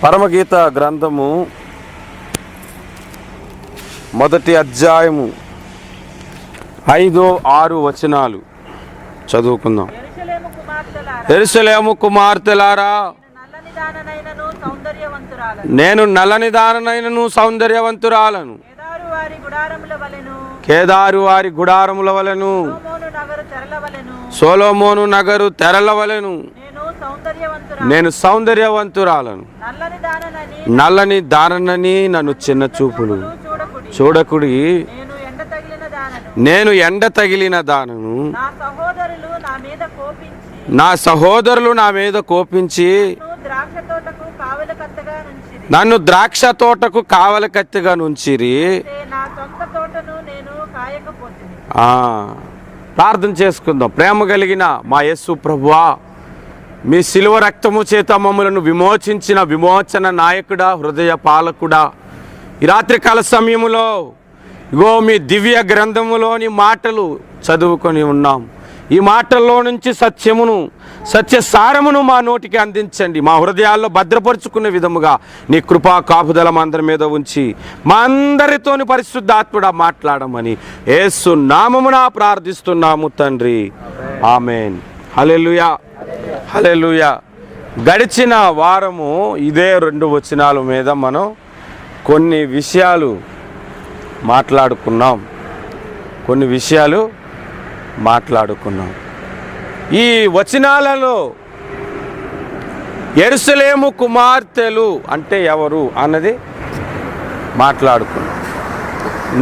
పరమగీత గ్రంథము మొదటి అధ్యాయము 5-6 వచనాలు చదువుకుందాం. యెరూషలేము కుమార్తెలారా, నేను నల్లని దాననైనను సౌందర్యవంతురాలను, కేదారు వారి గుడారముల వలెను, సొలొమోను నగరు తెరల వలెను నేను సౌందర్యవంతురాలను. నల్లని దాననని నన్ను చిన్న చూపులు చూడకుడి, నేను ఎండ తగిలిన దానను. నా సహోదరులు నా మీద కోపించి నన్ను ద్రాక్ష తోటకు కావలి కత్తిగా నుంచిరి. ప్రార్థన చేసుకుందాం. ప్రేమ కలిగిన మా యేసు ప్రభువా, మీ శిలువ రక్తము చేత మమ్మలను విమోచించిన విమోచన నాయకుడా, హృదయ పాలకుడా, ఈ రాత్రికాల సమయములో ఇగో మీ దివ్య గ్రంథములోని మాటలు చదువుకొని ఉన్నాం. ఈ మాటల్లో నుంచి సత్యమును, సత్య సారమును మా నోటికి అందించండి. మా హృదయాల్లో భద్రపరుచుకునే విధముగా నీ కృపా కాపుదల మా అందరి మీద ఉంచి మా అందరితోని పరిశుద్ధాత్ముడా మాట్లాడమని యేసు నామమున ప్రార్థిస్తున్నాము తండ్రి, ఆమేన్. హల్లెలూయా, హల్లెలూయా. గడిచిన వారము ఇదే 2 వచనాల మీద మనం కొన్ని విషయాలు మాట్లాడుకున్నాం. ఈ వచనాలలో యెరూషలేము కుమార్తెలు అంటే ఎవరు అన్నది మాట్లాడుకున్నాం.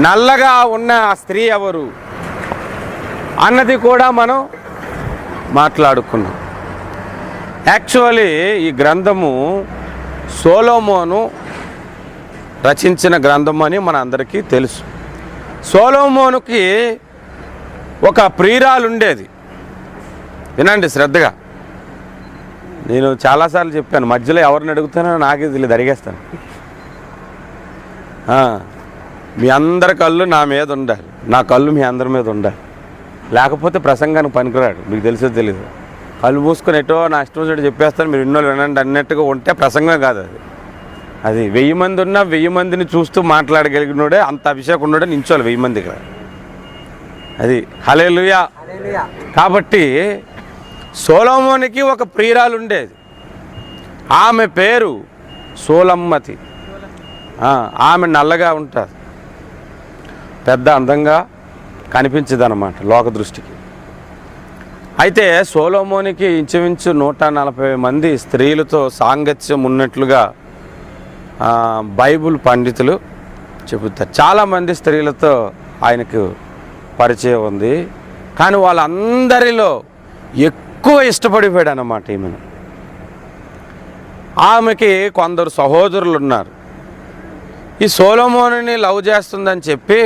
నల్లగా ఉన్న ఆ స్త్రీ ఎవరు అన్నది కూడా మనం మాట్లాడుకున్నాం. యాక్చువల్లీ ఈ గ్రంథము సొలొమోను రచించిన గ్రంథం అని మన అందరికీ తెలుసు. సొలొమోనుకి ఒక ప్రియురాలు ఉండేది. వినండి శ్రద్ధగా. నేను చాలాసార్లు చెప్పాను, మధ్యలో ఎవరిని అడుగుతానో నాకే తెలియదు, అడిగేస్తాను. మీ అందరి కళ్ళు నా మీద ఉండాలి, నా కళ్ళు మీ అందరి మీద ఉండాలి, లేకపోతే ప్రసంగానికి పనికిరాడు. మీకు తెలిసో తెలీదు. కళ్ళు మూసుకొని ఎటో నా ఇష్టం వచ్చి చెప్పేస్తాను, మీరు ఇన్నోళ్ళు వినండి అన్నట్టుగా ఉంటే ప్రసంగం కాదు అది. అది 1000 మంది ఉన్నా 1000 మందిని చూస్తూ మాట్లాడగలిగినోడే, అంత అభిషేకం ఉన్నాడే నించోవాలి 1000 మంది ఇక్కడ. అది హల్లెలూయా. కాబట్టి సొలొమోనుకి ఒక ప్రియురాలు ఉండేది. ఆమె పేరు సూలమ్మతి. ఆమె నల్లగా ఉంటుంది, పెద్ద అందంగా కనిపించదు అన్నమాట లోక దృష్టికి. అయితే సొలొమోనుకి ఇంచుమించు 140 మంది స్త్రీలతో సాంగత్యం ఉన్నట్లుగా బైబుల్ పండితులు చెబుతారు. చాలామంది స్త్రీలతో ఆయనకు పరిచయం ఉంది. కానీ వాళ్ళందరిలో ఎక్కువ ఇష్టపడిపోయాడు అన్నమాట ఈమెను. ఆమెకి కొందరు సహోదరులు ఉన్నారు. ఈ సొలొమోనుని లవ్ చేస్తుందని చెప్పి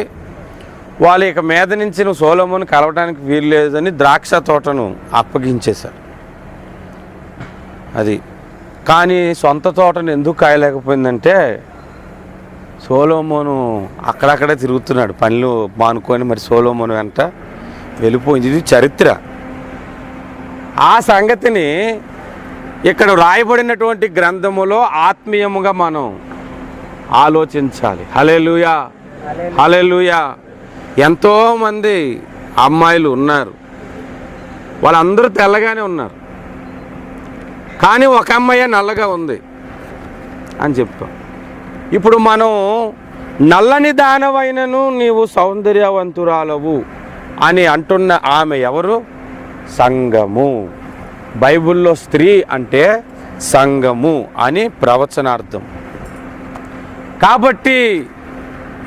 వాళ్ళు ఇక మీద నుంచి నువ్వు సొలొమోను కలవడానికి వీలు లేదని ద్రాక్ష తోటను అప్పగించేశారు. అది కానీ సొంత తోటను ఎందుకు కాయలేకపోయిందంటే సొలొమోను అక్కడక్కడే తిరుగుతున్నాడు, పనులు మానుకొని మరి సొలొమోను వెంట వెళ్ళిపోయింది. ఇది చరిత్ర. ఆ సంగతిని ఇక్కడ రాయబడినటువంటి గ్రంథములో ఆత్మీయముగా మనం ఆలోచించాలి. హల్లెలూయా, హల్లెలూయా. ఎంతోమంది అమ్మాయిలు ఉన్నారు, వాళ్ళందరూ తెల్లగానే ఉన్నారు, కానీ ఒక అమ్మాయి నల్లగా ఉంది అని చెప్తాం. ఇప్పుడు మనం నల్లని దానవైనను నీవు సౌందర్యవంతురాలవు అని అంటున్న ఆమె ఎవరు? సంఘము. బైబిల్లో స్త్రీ అంటే సంఘము అని ప్రవచనార్థం. కాబట్టి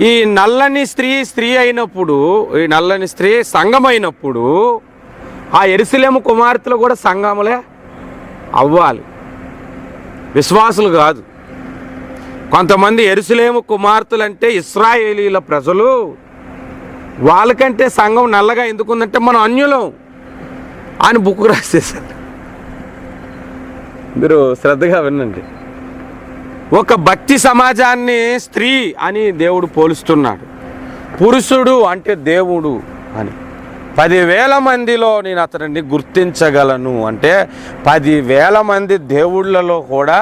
ఈ నల్లని స్త్రీ అయినప్పుడు, ఈ నల్లని స్త్రీ సంఘమైనప్పుడు ఆ యెరూషలేము కుమార్తెలు కూడా సంఘములే అవ్వాలి, విశ్వాసులు కాదు. కొంతమంది యెరూషలేము కుమార్తెలు అంటే ఇశ్రాయేలీల ప్రజలు, వాళ్ళకంటే సంఘం నల్లగా ఎందుకుందంటే మనం అన్యులం అని బుక్ రాసేసారు. మీరు శ్రద్ధగా వినండి. ఒక భక్తి సమాజాన్ని స్త్రీ అని దేవుడు పోలుస్తున్నాడు, పురుషుడు అంటే దేవుడు అని. 10,000 మందిలో నేను అతనిని గుర్తించగలను అంటే 10,000 మంది దేవుళ్ళలో కూడా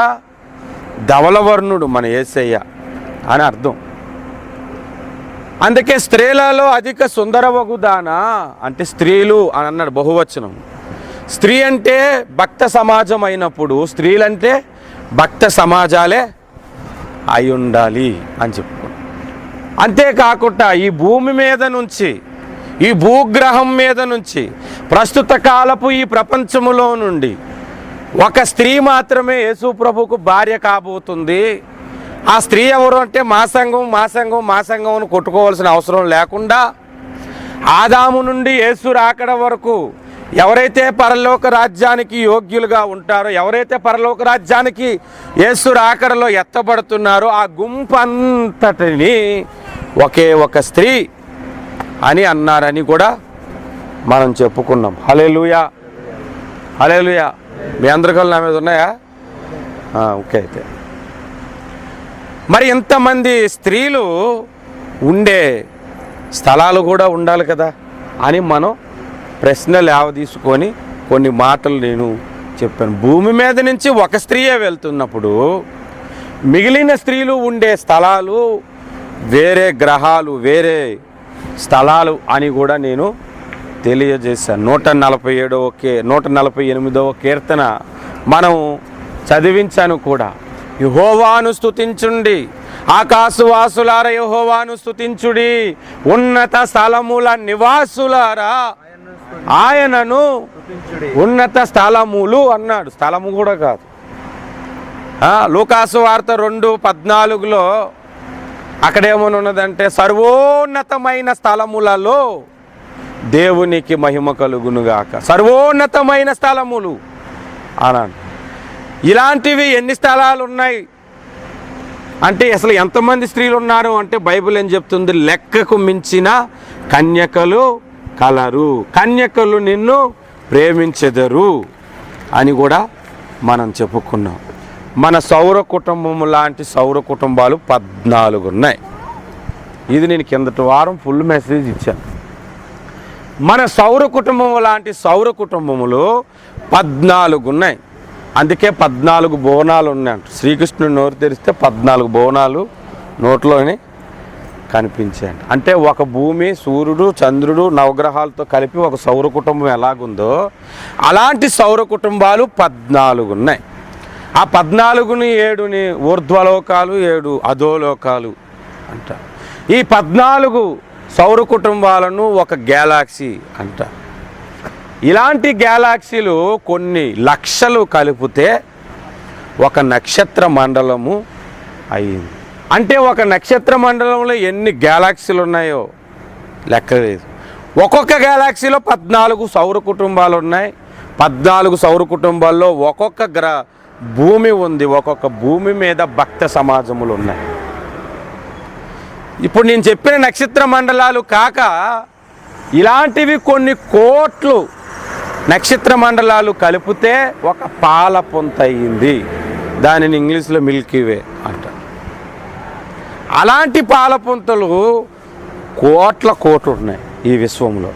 ధవలవర్ణుడు మన యేసయ్య అని అర్థం. అందుకే స్త్రీలలో అధిక సుందరవగుదానా అంటే స్త్రీలు అని అన్నాడు బహువచనం. స్త్రీ అంటే భక్త సమాజం అయినప్పుడు స్త్రీలంటే భక్త సమాజాలే అయి ఉండాలి అని చెప్పుకున్నాం. అంతేకాకుండా ఈ భూమి మీద నుంచి, ఈ భూగ్రహం మీద నుంచి, ప్రస్తుత కాలపు ఈ ప్రపంచములో నుండి ఒక స్త్రీ మాత్రమే యేసు ప్రభువుకు భార్య కాబోతుంది. ఆ స్త్రీ ఎవరు అంటే మా సంఘం అని కొట్టుకోవాల్సిన అవసరం లేకుండా ఆదాము నుండి యేసు రాకడ వరకు ఎవరైతే పరలోక రాజ్యానికి యోగ్యులుగా ఉంటారో, ఎవరైతే పరలోక రాజ్యానికి యేసు రాకడలో ఎత్తబడుతున్నారో ఆ గుంపంతటిని ఒకే ఒక స్త్రీ అని అన్నారని కూడా మనం చెప్పుకున్నాం. హల్లెలూయా, హల్లెలూయా. మీ అందరికీ నా మీద ఉన్నాయా? ఓకే. అయితే మరి ఇంతమంది స్త్రీలు ఉండే స్థలాలు కూడా ఉండాలి కదా అని మనం ప్రశ్నలు లేవదీసుకొని కొన్ని మాటలు నేను చెప్పాను. భూమి మీద నుంచి ఒక స్త్రీయే వెళ్తున్నప్పుడు మిగిలిన స్త్రీలు ఉండే స్థలాలు వేరే గ్రహాలు, వేరే స్థలాలు అని కూడా నేను తెలియజేశాను. 148వ కీర్తన మనం చదివించాను కూడా. యెహోవాను స్తుతించుండి, ఆకాశవాసులార యెహోవాను స్తుతించుడి, ఉన్నత స్థలముల నివాసులారా ఆయనను ఉన్నత స్థలములు అన్నాడు. స్థలము కూడా కాదు. లూకాసు వార్త 2:14 అక్కడేమని ఉన్నదంటే సర్వోన్నతమైన స్థలములలో దేవునికి మహిమ కలుగునుగాక. సర్వోన్నతమైన స్థలములు అన్నాడు. ఇలాంటివి ఎన్ని స్థలాలు ఉన్నాయి అంటే అసలు ఎంతమంది స్త్రీలు ఉన్నారు అంటే బైబిల్ ఏం చెప్తుంది? లెక్కకు మించిన కన్యకలు కలరు, కన్యకలు నిన్ను ప్రేమించెదరు అని కూడా మనం చెప్పుకున్నాం. మన సౌర కుటుంబం లాంటి సౌర కుటుంబాలు 14 ఉన్నాయి. ఇది నేను కిందటి వారం ఫుల్ మెసేజ్ ఇచ్చాను. మన సౌర కుటుంబం లాంటి సౌర కుటుంబములు 14 ఉన్నాయి. అందుకే 14 బోనాలు ఉన్నాయంట. శ్రీకృష్ణుడు నోరు తెరిస్తే 14 బోనాలు నోట్లోనే కనిపించాయంట. అంటే ఒక భూమి, సూర్యుడు, చంద్రుడు, నవగ్రహాలతో కలిపి ఒక సౌర కుటుంబం ఎలాగుందో అలాంటి సౌర కుటుంబాలు 14 ఉన్నాయి. ఆ 14ని 7ని ఊర్ధ్వలోకాలు, 7 అధోలోకాలు అంట. ఈ 14 సౌర కుటుంబాలను ఒక గ్యాలాక్సీ అంట. ఇలాంటి గ్యాలాక్సీలు కొన్ని లక్షలు కలిపితే ఒక నక్షత్ర మండలము అయింది. అంటే ఒక నక్షత్ర మండలంలో ఎన్ని గ్యాలాక్సీలు ఉన్నాయో లెక్కలేదు. ఒక్కొక్క గ్యాలాక్సీలో 14 సౌర కుటుంబాలు ఉన్నాయి. 14 సౌర కుటుంబాల్లో ఒక్కొక్క భూమి ఉంది. ఒక్కొక్క భూమి మీద భక్త సమాజములు ఉన్నాయి. ఇప్పుడు నేను చెప్పిన నక్షత్ర మండలాలు కాక ఇలాంటివి కొన్ని కోట్లు నక్షత్ర మండలాలు కలిపితే ఒక పాల పొంత అయ్యింది. దానిని ఇంగ్లీష్లో మిల్కీ వే అంటారు. అలాంటి పాల పొంతలు కోట్లు ఉన్నాయి ఈ విశ్వంలో.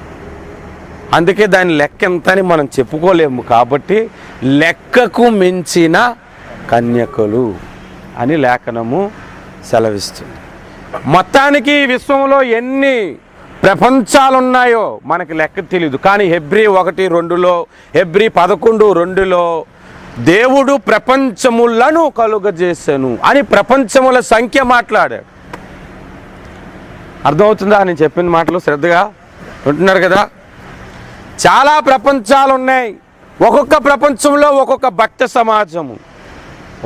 అందుకే దాని లెక్క ఎంతని మనం చెప్పుకోలేము. కాబట్టి లెక్కకు మించిన కన్యకలు అని లేఖనము సెలవిస్తుంది. మొత్తానికి ఈ విశ్వంలో ఎన్ని ప్రపంచాలు ఉన్నాయో మనకి లెక్క తెలియదు. కానీ హెబ్రీ 1:2 హెబ్రీ 11:2 దేవుడు ప్రపంచములను కలుగజేశాను అని ప్రపంచముల సంఖ్య మాట్లాడాడు. అర్థమవుతుందా నేను చెప్పిన మాటలు? శ్రద్ధగా వింటున్నారు కదా? చాలా ప్రపంచాలు ఉన్నాయి. ఒక్కొక్క ప్రపంచంలో ఒక్కొక్క భక్త సమాజము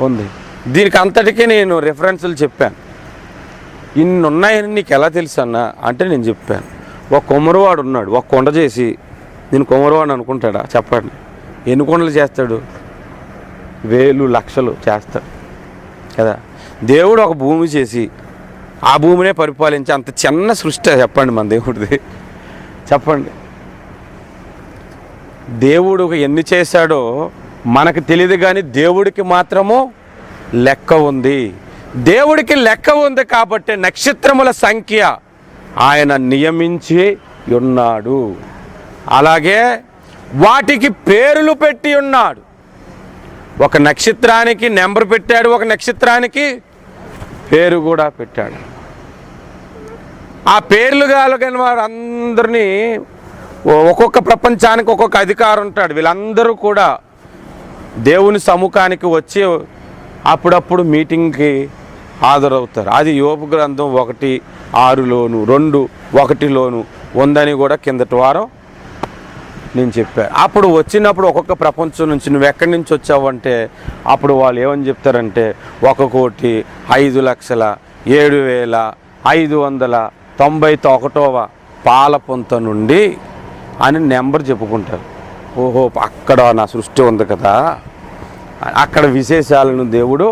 ఉంది. దీనికి అంతటికీ నేను రిఫరెన్సులు చెప్పాను. ఇన్ని ఉన్నాయని నీకు ఎలా తెలుసు అన్న అంటే నేను చెప్పాను. ఒక కొమరవాడు ఉన్నాడు. ఒక కొండ చేసి నేను కొమరవాడు అనుకుంటాడా? చెప్పండి. ఎన్ని కొండలు చేస్తాడు? వేలు లక్షలు చేస్తాడు కదా. దేవుడు ఒక భూమి చేసి ఆ భూమినే పరిపాలించి అంత చిన్న సృష్టి చెప్పండి మన దేవుడిది. చెప్పండి. దేవుడు ఎన్ని చేశాడో మనకు తెలియదు, కానీ దేవుడికి మాత్రము లెక్క ఉంది. దేవుడికి లెక్క ఉంది కాబట్టి నక్షత్రముల సంఖ్య ఆయన నియమించి ఉన్నాడు. అలాగే వాటికి పేర్లు పెట్టి ఉన్నాడు. ఒక నక్షత్రానికి నెంబర్ పెట్టాడు, ఒక నక్షత్రానికి పేరు కూడా పెట్టాడు. ఆ పేర్లు కలిగిన వారందరినీ ఒక్కొక్క ప్రపంచానికి ఒక్కొక్క అధికారం ఉంటాడు. వీళ్ళందరూ కూడా దేవుని సముఖానికి వచ్చి అప్పుడప్పుడు మీటింగ్కి హాజరవుతారు. అది యోబు గ్రంథం 1:6లోను 2:1లోను ఉందని కూడా కిందటి వారం నేను చెప్పాను. అప్పుడు వచ్చినప్పుడు ఒక్కొక్క ప్రపంచం నుంచి నువ్వు ఎక్కడి నుంచి వచ్చావంటే అప్పుడు వాళ్ళు ఏమని చెప్తారంటే 1,05,7,591వ పాలపుంత నుండి అని నెంబర్ చెప్పుకుంటారు. ఓహో, అక్కడ నా సృష్టి ఉంది కదా, అక్కడ విశేషాలను దేవుడు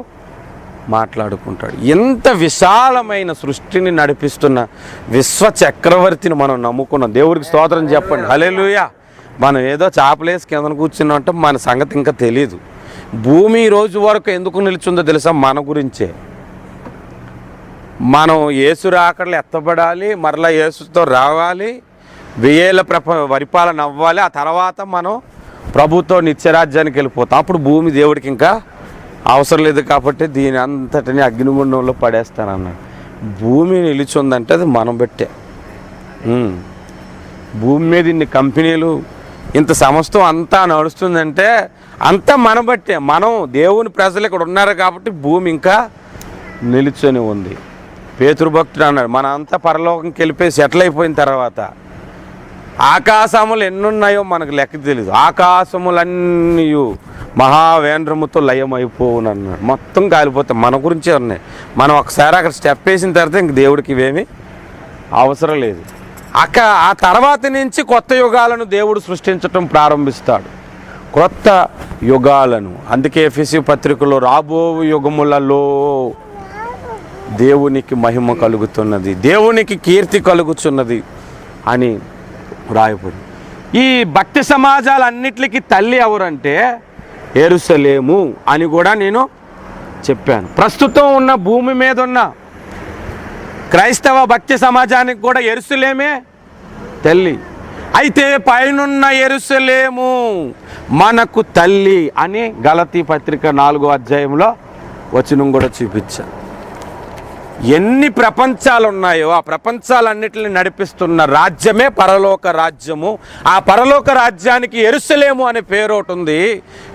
మాట్లాడుకుంటాడు. ఎంత విశాలమైన సృష్టిని నడిపిస్తున్న విశ్వ చక్రవర్తిని మనం నమ్ముకున్నాం. దేవుడికి స్తోత్రం చెప్పండి. హల్లెలూయా. మనం ఏదో చాపలేసి కింద కూర్చున్నామంటే మన సంగతి ఇంకా తెలీదు. భూమి ఈ రోజు వరకు ఎందుకు నిలిచిందో తెలుసా? మన గురించే. మనం యేసు రాకడలు ఎత్తబడాలి, మరలా యేసుతో రావాలి, 1000 పరిపాలన అవ్వాలి. ఆ తర్వాత మనం ప్రభుతో నిత్యరాజ్యానికి వెళ్ళిపోతాం. అప్పుడు భూమి దేవుడికి ఇంకా అవసరం లేదు కాబట్టి దీని అంతటిని అగ్నిగుండంలో పడేస్తానన్నాడు. భూమి నిలిచిందంటే అది మనం పెట్టే. భూమి మీద ఇన్ని కంపెనీలు, ఇంత సంస్థ అంతా నడుస్తుందంటే అంతా మన బట్టే. మనం దేవుని ప్రజలు ఇక్కడ ఉన్నారు కాబట్టి భూమి ఇంకా నిలుచొని ఉంది. పేతురు భక్తుడు అన్నాడు, మన అంతా పరలోకంకి వెళ్ళిపోయి సెటిల్ అయిపోయిన తర్వాత ఆకాశములు ఎన్నున్నాయో మనకు లెక్క తెలీదు. ఆకాశములన్నీ మహావేంద్రముతో లయమైపోవునన్నాడు. మొత్తం కాలిపోతాం. మన గురించే ఉన్నాయి. మనం ఒకసారి అక్కడ స్టెప్ వేసిన తర్వాత ఇంక దేవుడికి ఇవేమీ అవసరం లేదు. ఆ తర్వాత నుంచి కొత్త యుగాలను దేవుడు సృష్టించటం ప్రారంభిస్తాడు. క్రొత్త యుగాలను. అందుకే ఎఫెసీ పత్రికలో రాబో యుగములలో దేవునికి మహిమ కలుగుతున్నది, దేవునికి కీర్తి కలుగుతున్నది అని రాయబడి. ఈ భక్తి సమాజాలన్నిటికీ తల్లి ఎవరంటే యెరూషలేము అని కూడా నేను చెప్పాను. ప్రస్తుతం ఉన్న భూమి మీద ఉన్న క్రైస్తవ భక్తి సమాజానికి కూడా యెరూషలేమే తల్లి. అయితే పైనున్న యెరూషలేము మనకు తల్లి అని గలతీ పత్రిక 4వ అధ్యాయంలో వచనం కూడా చూపించాను. ఎన్ని ప్రపంచాలు ఉన్నాయో ఆ ప్రపంచాలన్నిటిని నడిపిస్తున్న రాజ్యమే పరలోక రాజ్యము. ఆ పరలోక రాజ్యానికి యెరూషలేము అనే పేరు ఒకటి ఉంది.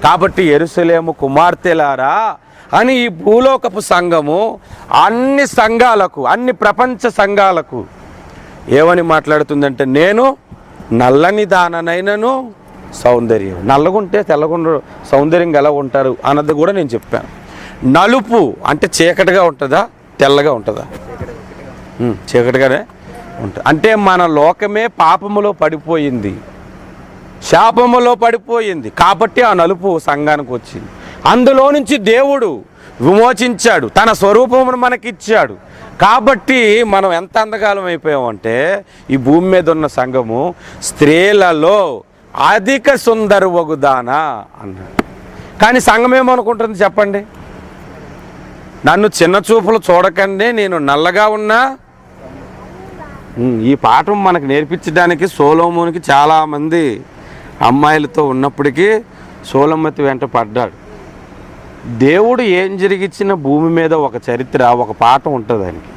కాబట్టి యెరూషలేము కుమార్తెలారా అని ఈ భూలోకపు సంఘము అన్ని సంఘాలకు, అన్ని ప్రపంచ సంఘాలకు ఏమని మాట్లాడుతుందంటే, నేను నల్లని దాననైనను సౌందర్యం. నల్లగుంటే తెల్లగుండ సౌందర్యంగా ఎలా ఉంటారు అన్నది కూడా నేను చెప్పాను. నలుపు అంటే చీకటిగా ఉంటుందా, తెల్లగా ఉంటుందా? చీకటిగానే ఉంటుంది. అంటే మన లోకమే పాపములో పడిపోయింది, శాపములో పడిపోయింది. కాబట్టి ఆ నలుపు సంఘానికి వచ్చింది. అందులో నుంచి దేవుడు విమోచించాడు, తన స్వరూపమును మనకిచ్చాడు. కాబట్టి మనం ఎంత అందగాలం అయిపోయామంటే ఈ భూమి మీద ఉన్న సంఘము స్త్రీలలో అధిక సుందరవగుదానా అన్నాడు. కానీ సంఘం ఏమనుకుంటుంది చెప్పండి? నన్ను చిన్న చూపులు చూడకండి, నేను నల్లగా ఉన్నా. ఈ పాఠం మనకు నేర్పించడానికి సొలొమోనుకి చాలామంది అమ్మాయిలతో ఉన్నప్పటికీ సొలొమోతి వెంట పడ్డాడు. దేవుడు ఏం జరిగించిన భూమి మీద ఒక చరిత్ర, ఒక పాఠం ఉంటుంది దానికి.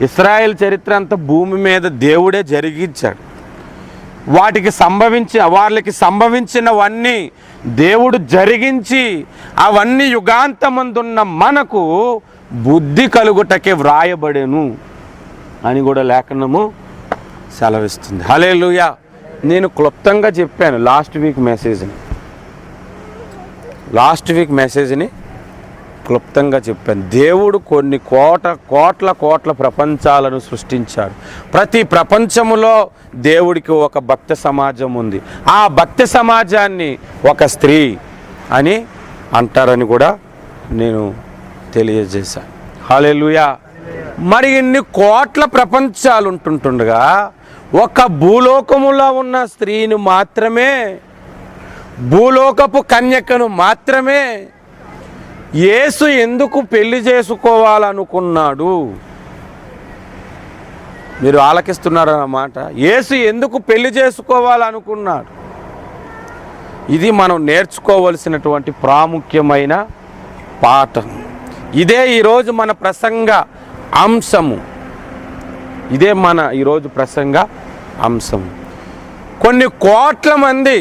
ఇశ్రాయేల్ చరిత్ర అంతా భూమి మీద దేవుడే జరిగించాడు. వాళ్ళకి సంభవించినవన్నీ దేవుడు జరిగించి అవన్నీ యుగాంతమందున్న మనకు బుద్ధి కలుగుటకే వ్రాయబడెను అని కూడా లేఖనము సెలవిస్తుంది. హల్లెలూయా. నేను క్లుప్తంగా చెప్పాను లాస్ట్ వీక్ మెసేజ్ని క్లుప్తంగా చెప్పాను. దేవుడు కొన్ని కోట్ల ప్రపంచాలను సృష్టించాడు. ప్రతి ప్రపంచములో దేవుడికి ఒక భక్త సమాజం ఉంది. ఆ భక్త సమాజాన్ని ఒక స్త్రీ అని అంటారని కూడా నేను తెలియజేశాను. హల్లెలూయా. మరి ఇన్ని కోట్ల ప్రపంచాలు ఉంటుండగా ఒక భూలోకములో ఉన్న స్త్రీని మాత్రమే, భూలోకపు కన్యకను మాత్రమే యేసు ఎందుకు పెళ్లి చేసుకోవాలనుకున్నాడు? మీరు ఆలకిస్తున్నారన్నమాట. యేసు ఎందుకు పెళ్లి చేసుకోవాలనుకున్నాడు? ఇది మనం నేర్చుకోవలసినటువంటి ప్రాముఖ్యమైన పాఠం. ఇదే ఈరోజు మన ప్రసంగ అంశము. ఇదే మన ఈరోజు ప్రసంగ అంశము. కొన్ని కోట్ల మంది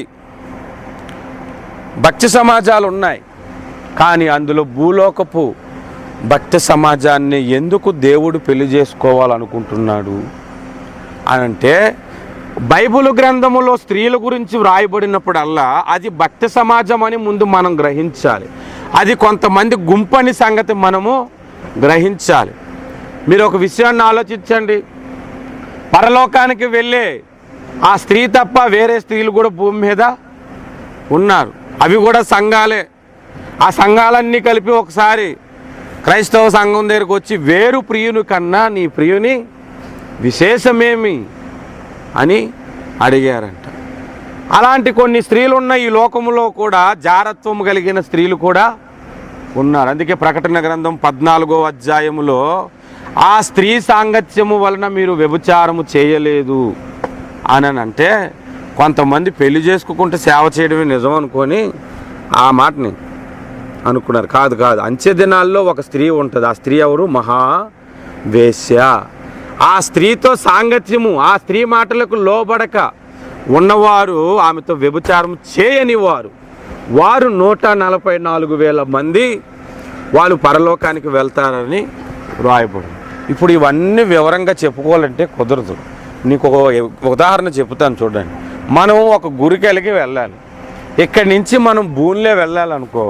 భక్తి సమాజాలు ఉన్నాయి, కానీ అందులో భూలోకపు భక్తి సమాజాన్ని ఎందుకు దేవుడు పెళ్లి చేసుకోవాలనుకుంటున్నాడు అని అంటే, బైబిల్ గ్రంథములో స్త్రీల గురించి వ్రాయబడినప్పుడల్లా అది భక్తి సమాజం అని ముందు మనం గ్రహించాలి. అది కొంతమంది గుంపని సంగతి మనము గ్రహించాలి. మీరు ఒక విషయాన్ని ఆలోచించండి. పరలోకానికి వెళ్ళే ఆ స్త్రీ తప్ప వేరే స్త్రీలు కూడా భూమి మీద ఉన్నారు. అవి కూడా సంఘాలే. ఆ సంఘాలన్నీ కలిపి ఒకసారి క్రైస్తవ సంఘం దగ్గరకు వచ్చి, వేరు ప్రియుని కన్నా నీ ప్రియుని విశేషమేమి అని అడిగారంట. అలాంటి కొన్ని స్త్రీలు ఉన్న ఈ లోకములో కూడా జారత్వం కలిగిన స్త్రీలు కూడా ఉన్నారు. అందుకే ప్రకటన గ్రంథం 14వ అధ్యాయములో ఆ స్త్రీ సాంగత్యము వలన మీరు వ్యభిచారము చేయలేదు అని అంటే, కొంతమంది పెళ్లి చేసుకోకుంటే సేవ చేయడమే నిజం అనుకొని ఆ మాటని అనుకున్నారు. కాదు కాదు, అంచె దినాల్లో ఒక స్త్రీ ఉంటుంది. ఆ స్త్రీ ఎవరు? మహావేశ్య. ఆ స్త్రీతో సాంగత్యము, ఆ స్త్రీ మాటలకు లోబడక ఉన్నవారు, ఆమెతో వ్యభిచారం చేయని వారు 144,000 మంది వాళ్ళు పరలోకానికి వెళ్తారని రాయబడి. ఇప్పుడు ఇవన్నీ వివరంగా చెప్పుకోవాలంటే కుదరదు. నీకు ఒక ఉదాహరణ చెప్తాను చూడండి. మనం ఒక గుడికెళ్ళకి వెళ్ళాలి. ఇక్కడి నుంచి మనం బూన్లే వెళ్ళాలనుకో,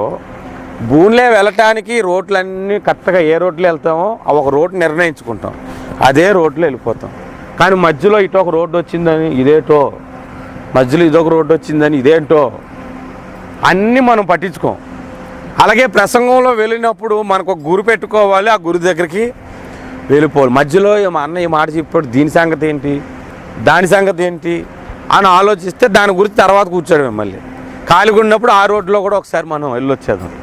బూన్లే వెళ్ళటానికి రోడ్లన్నీ కరెక్ట్గా ఏ రోడ్లు వెళ్తామో ఒక రోడ్ నిర్ణయించుకుంటాం, అదే రోడ్లో వెళ్ళిపోతాం. కానీ మధ్యలో ఇటు ఒక రోడ్డు వచ్చిందని ఇదేటో, మధ్యలో ఇదొక రోడ్డు వచ్చిందని ఇదేంటో అన్నీ మనం పట్టించుకోం. అలాగే ప్రసంగంలో వెళ్ళినప్పుడు మనకు ఒక గురి పెట్టుకోవాలి, ఆ గురి దగ్గరికి వెళ్ళిపోవాలి. మధ్యలో మా అన్న ఈ మాట చెప్పాడు, దీని సంగతి ఏంటి, దాని సంగతి ఏంటి అని ఆలోచిస్తే దాని గురించి తర్వాత కూర్చోడమే. మళ్ళీ ఖాళీగా ఉన్నప్పుడు ఆ రోడ్లో కూడా ఒకసారి మనం వెళ్ళొచ్చేద్దాం.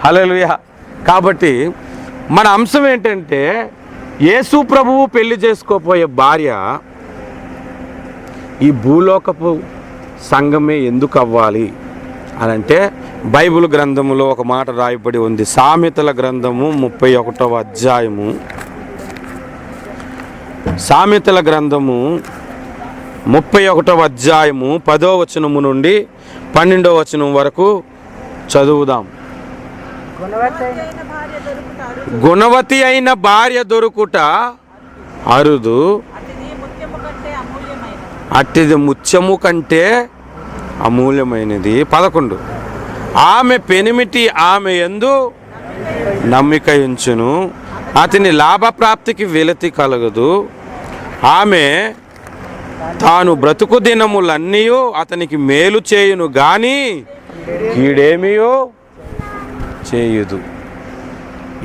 హల్లెలూయా. కాబట్టి మన అంశం ఏంటంటే, యేసు ప్రభువు పెళ్లి చేసుకోపోయే భార్య ఈ భూలోకపు సంఘమే ఎందుకు అవ్వాలి అని అంటే, బైబిల్ గ్రంథములో ఒక మాట రాయబడి ఉంది. సామెతల గ్రంథము 31వ అధ్యాయము, సామెతల గ్రంథము 31వ అధ్యాయము 10వ వచనము నుండి 12వ వచనం వరకు చదువుదాం. గుణవతి అయిన భార్య దొరుకుట అరుదు, అట్టిది ముత్యము కంటే అమూల్యమైనది. 11 ఆమె పెనిమిటి ఆమె యందు నమ్మిక ఉంచును, అతని లాభప్రాప్తికి వెలతి కలగదు. ఆమె తాను బ్రతుకు దినములన్నీ అతనికి మేలు చేయును గాని కీడేమియో చేయదు.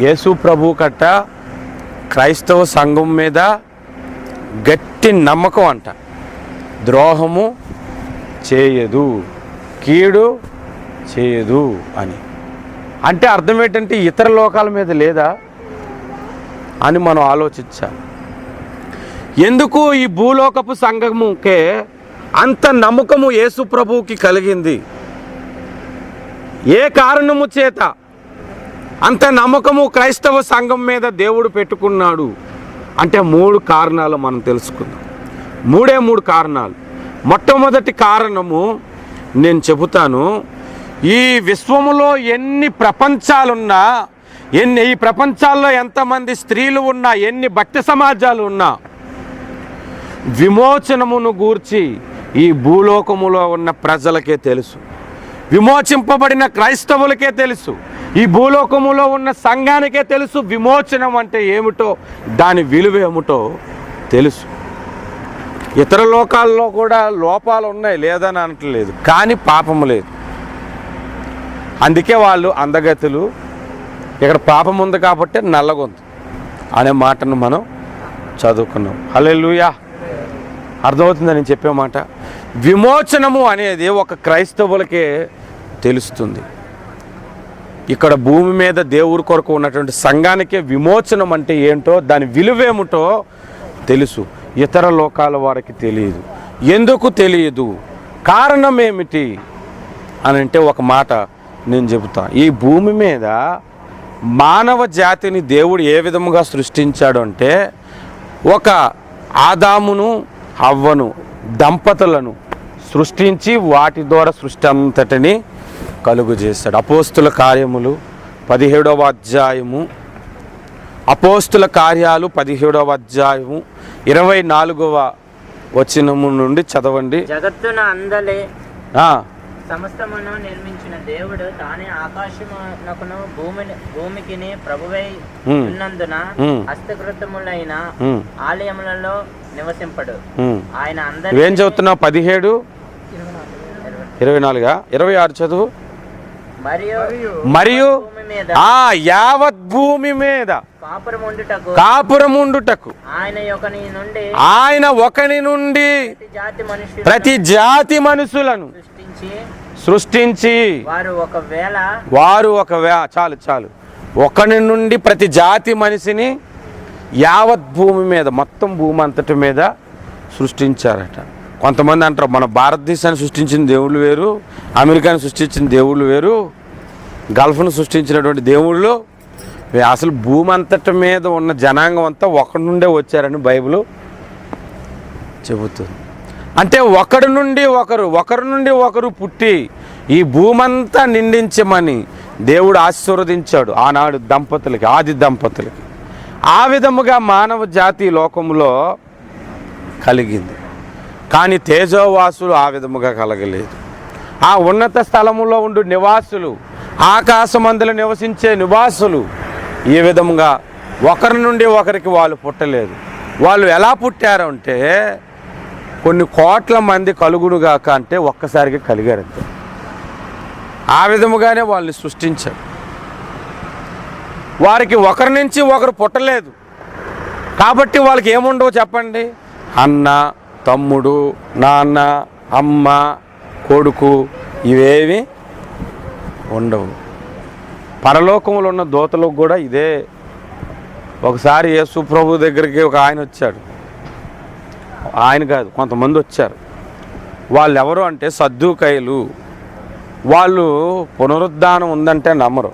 యేసు ప్రభు కట్ట క్రైస్తవ సంఘం మీద గట్టి నమ్మకం అంట. ద్రోహము చేయదు, కీడు చేయదు అని అంటే అర్థం ఏంటంటే, ఇతర లోకాల మీద లేదా అని మనం ఆలోచించాలి. ఎందుకు ఈ భూలోకపు సంఘముకే అంత నమ్మకము యేసు ప్రభువుకి కలిగింది? ఏ కారణము చేత అంత నమ్మకము క్రైస్తవ సంఘం మీద దేవుడు పెట్టుకున్నాడు అంటే 3 కారణాలు మనం తెలుసుకుందాం. 3 కారణాలు. మొట్టమొదటి కారణము నేను చెబుతాను. ఈ విశ్వములో ఎన్ని ప్రపంచాలున్నా, ఈ ప్రపంచాల్లో ఎంతమంది స్త్రీలు ఉన్నా, ఎన్ని భక్తి సమాజాలు ఉన్నా, విమోచనమును గూర్చి ఈ భూలోకములో ఉన్న ప్రజలకే తెలుసు. విమోచింపబడిన క్రైస్తవులకే తెలుసు. ఈ భూలోకములో ఉన్న సంఘానికే తెలుసు విమోచనం అంటే ఏమిటో, దాని విలువ ఏమిటో తెలుసు. ఇతర లోకాల్లో కూడా లోపాలు ఉన్నాయి, లేదని అనట్లేదు, కానీ పాపము లేదు. అందుకే వాళ్ళు అందగతులు. ఇక్కడ పాపం ఉంది కాబట్టి నల్లగొంది అనే మాటను మనం చదువుకున్నాం. హల్లెలూయా. అర్థమవుతుందని నేను చెప్పే మాట. విమోచనము అనేది ఒక క్రైస్తవులకే తెలుస్తుంది. ఇక్కడ భూమి మీద దేవుడి కొరకు ఉన్నటువంటి సంఘానికే విమోచనం అంటే ఏంటో, దాని విలువేమిటో తెలుసు. ఇతర లోకాల వారికి తెలియదు. ఎందుకు తెలియదు? కారణం ఏమిటి అని అంటే ఒక మాట నేను చెబుతా. ఈ భూమి మీద మానవ జాతిని దేవుడు ఏ విధముగా సృష్టించాడు అంటే, ఒక ఆదామును హవ్వను దంపతులను సృష్టించి వాటి ద్వారా సృష్టి అంతటిని కలుగు చేశాడు. అపోస్తుల కార్యములు 17వ అధ్యాయము, అపోస్తుల కార్యాలు 17వ అధ్యాయము 24వ వచనము నుండి చదవండి. జగత్తున అందలే సమస్తమును నిర్మించిన దేవుడు తానే ఆకాశమునకును భూమికిని ప్రభువై ఉన్నందున హస్తకృతములైన ఆలయములలో నివసింపడు. ఆయన అందరూ ఏం చదువుతున్నావు? 17, 24, 26 చదువు. మరియు యావత్ భూమి మీద కాపురముండుటకు ఆయన ఒకని నుండి ప్రతి జాతి మనుషులను సృష్టించి వారు ఒకవేళ చాలు ఒకని నుండి ప్రతి జాతి మనిషిని యావత్ భూమి మీద మొత్తం భూమి అంతటి మీద సృష్టించారట. కొంతమంది అంటారు మన భారతదేశాన్ని సృష్టించిన దేవుళ్ళు వేరు, అమెరికాను సృష్టించిన దేవుళ్ళు వేరు, గల్ఫ్ను సృష్టించినటువంటి దేవుళ్ళు. అసలు భూమి అంతటి మీద ఉన్న జనాంగం అంతా ఒకరి నుండే వచ్చారని బైబిల్ చెబుతుంది. అంటే ఒకరి నుండి ఒకరు పుట్టి ఈ భూమంతా నిండించమని దేవుడు ఆశీర్వదించాడు ఆనాడు దంపతులకి, ఆది దంపతులకి. ఆ విధముగా మానవ జాతి లోకంలో కలిగింది. కానీ తేజోవాసులు ఆ విధముగా కలగలేదు. ఆ ఉన్నత స్థలములో ఉండు నివాసులు, ఆకాశమందులో నివసించే నివాసులు ఈ విధముగా ఒకరి నుండి ఒకరికి వాళ్ళు పుట్టలేదు. వాళ్ళు ఎలా పుట్టారు అంటే, కొన్ని కోట్ల మంది కలుగునుగాక అంటే ఒక్కసారిగా కలిగారంతే. ఆ విధముగానే వాళ్ళని సృష్టించారు. వారికి ఒకరి నుంచి ఒకరు పుట్టలేదు కాబట్టి వాళ్ళకి ఏముండవు చెప్పండి? అన్న, తమ్ముడు, నాన్న, అమ్మ, కొడుకు ఇవేవి ఉండవు. పరలోకములో ఉన్న దూతలకు కూడా ఇదే. ఒకసారి యేసు ప్రభు దగ్గరికి ఒక ఆయన వచ్చాడు. ఆయన కాదు, కొంతమంది వచ్చారు. వాళ్ళు ఎవరు అంటే సద్దూకయ్యులు. వాళ్ళు పునరుద్ధానం ఉందంటే నమ్మరు.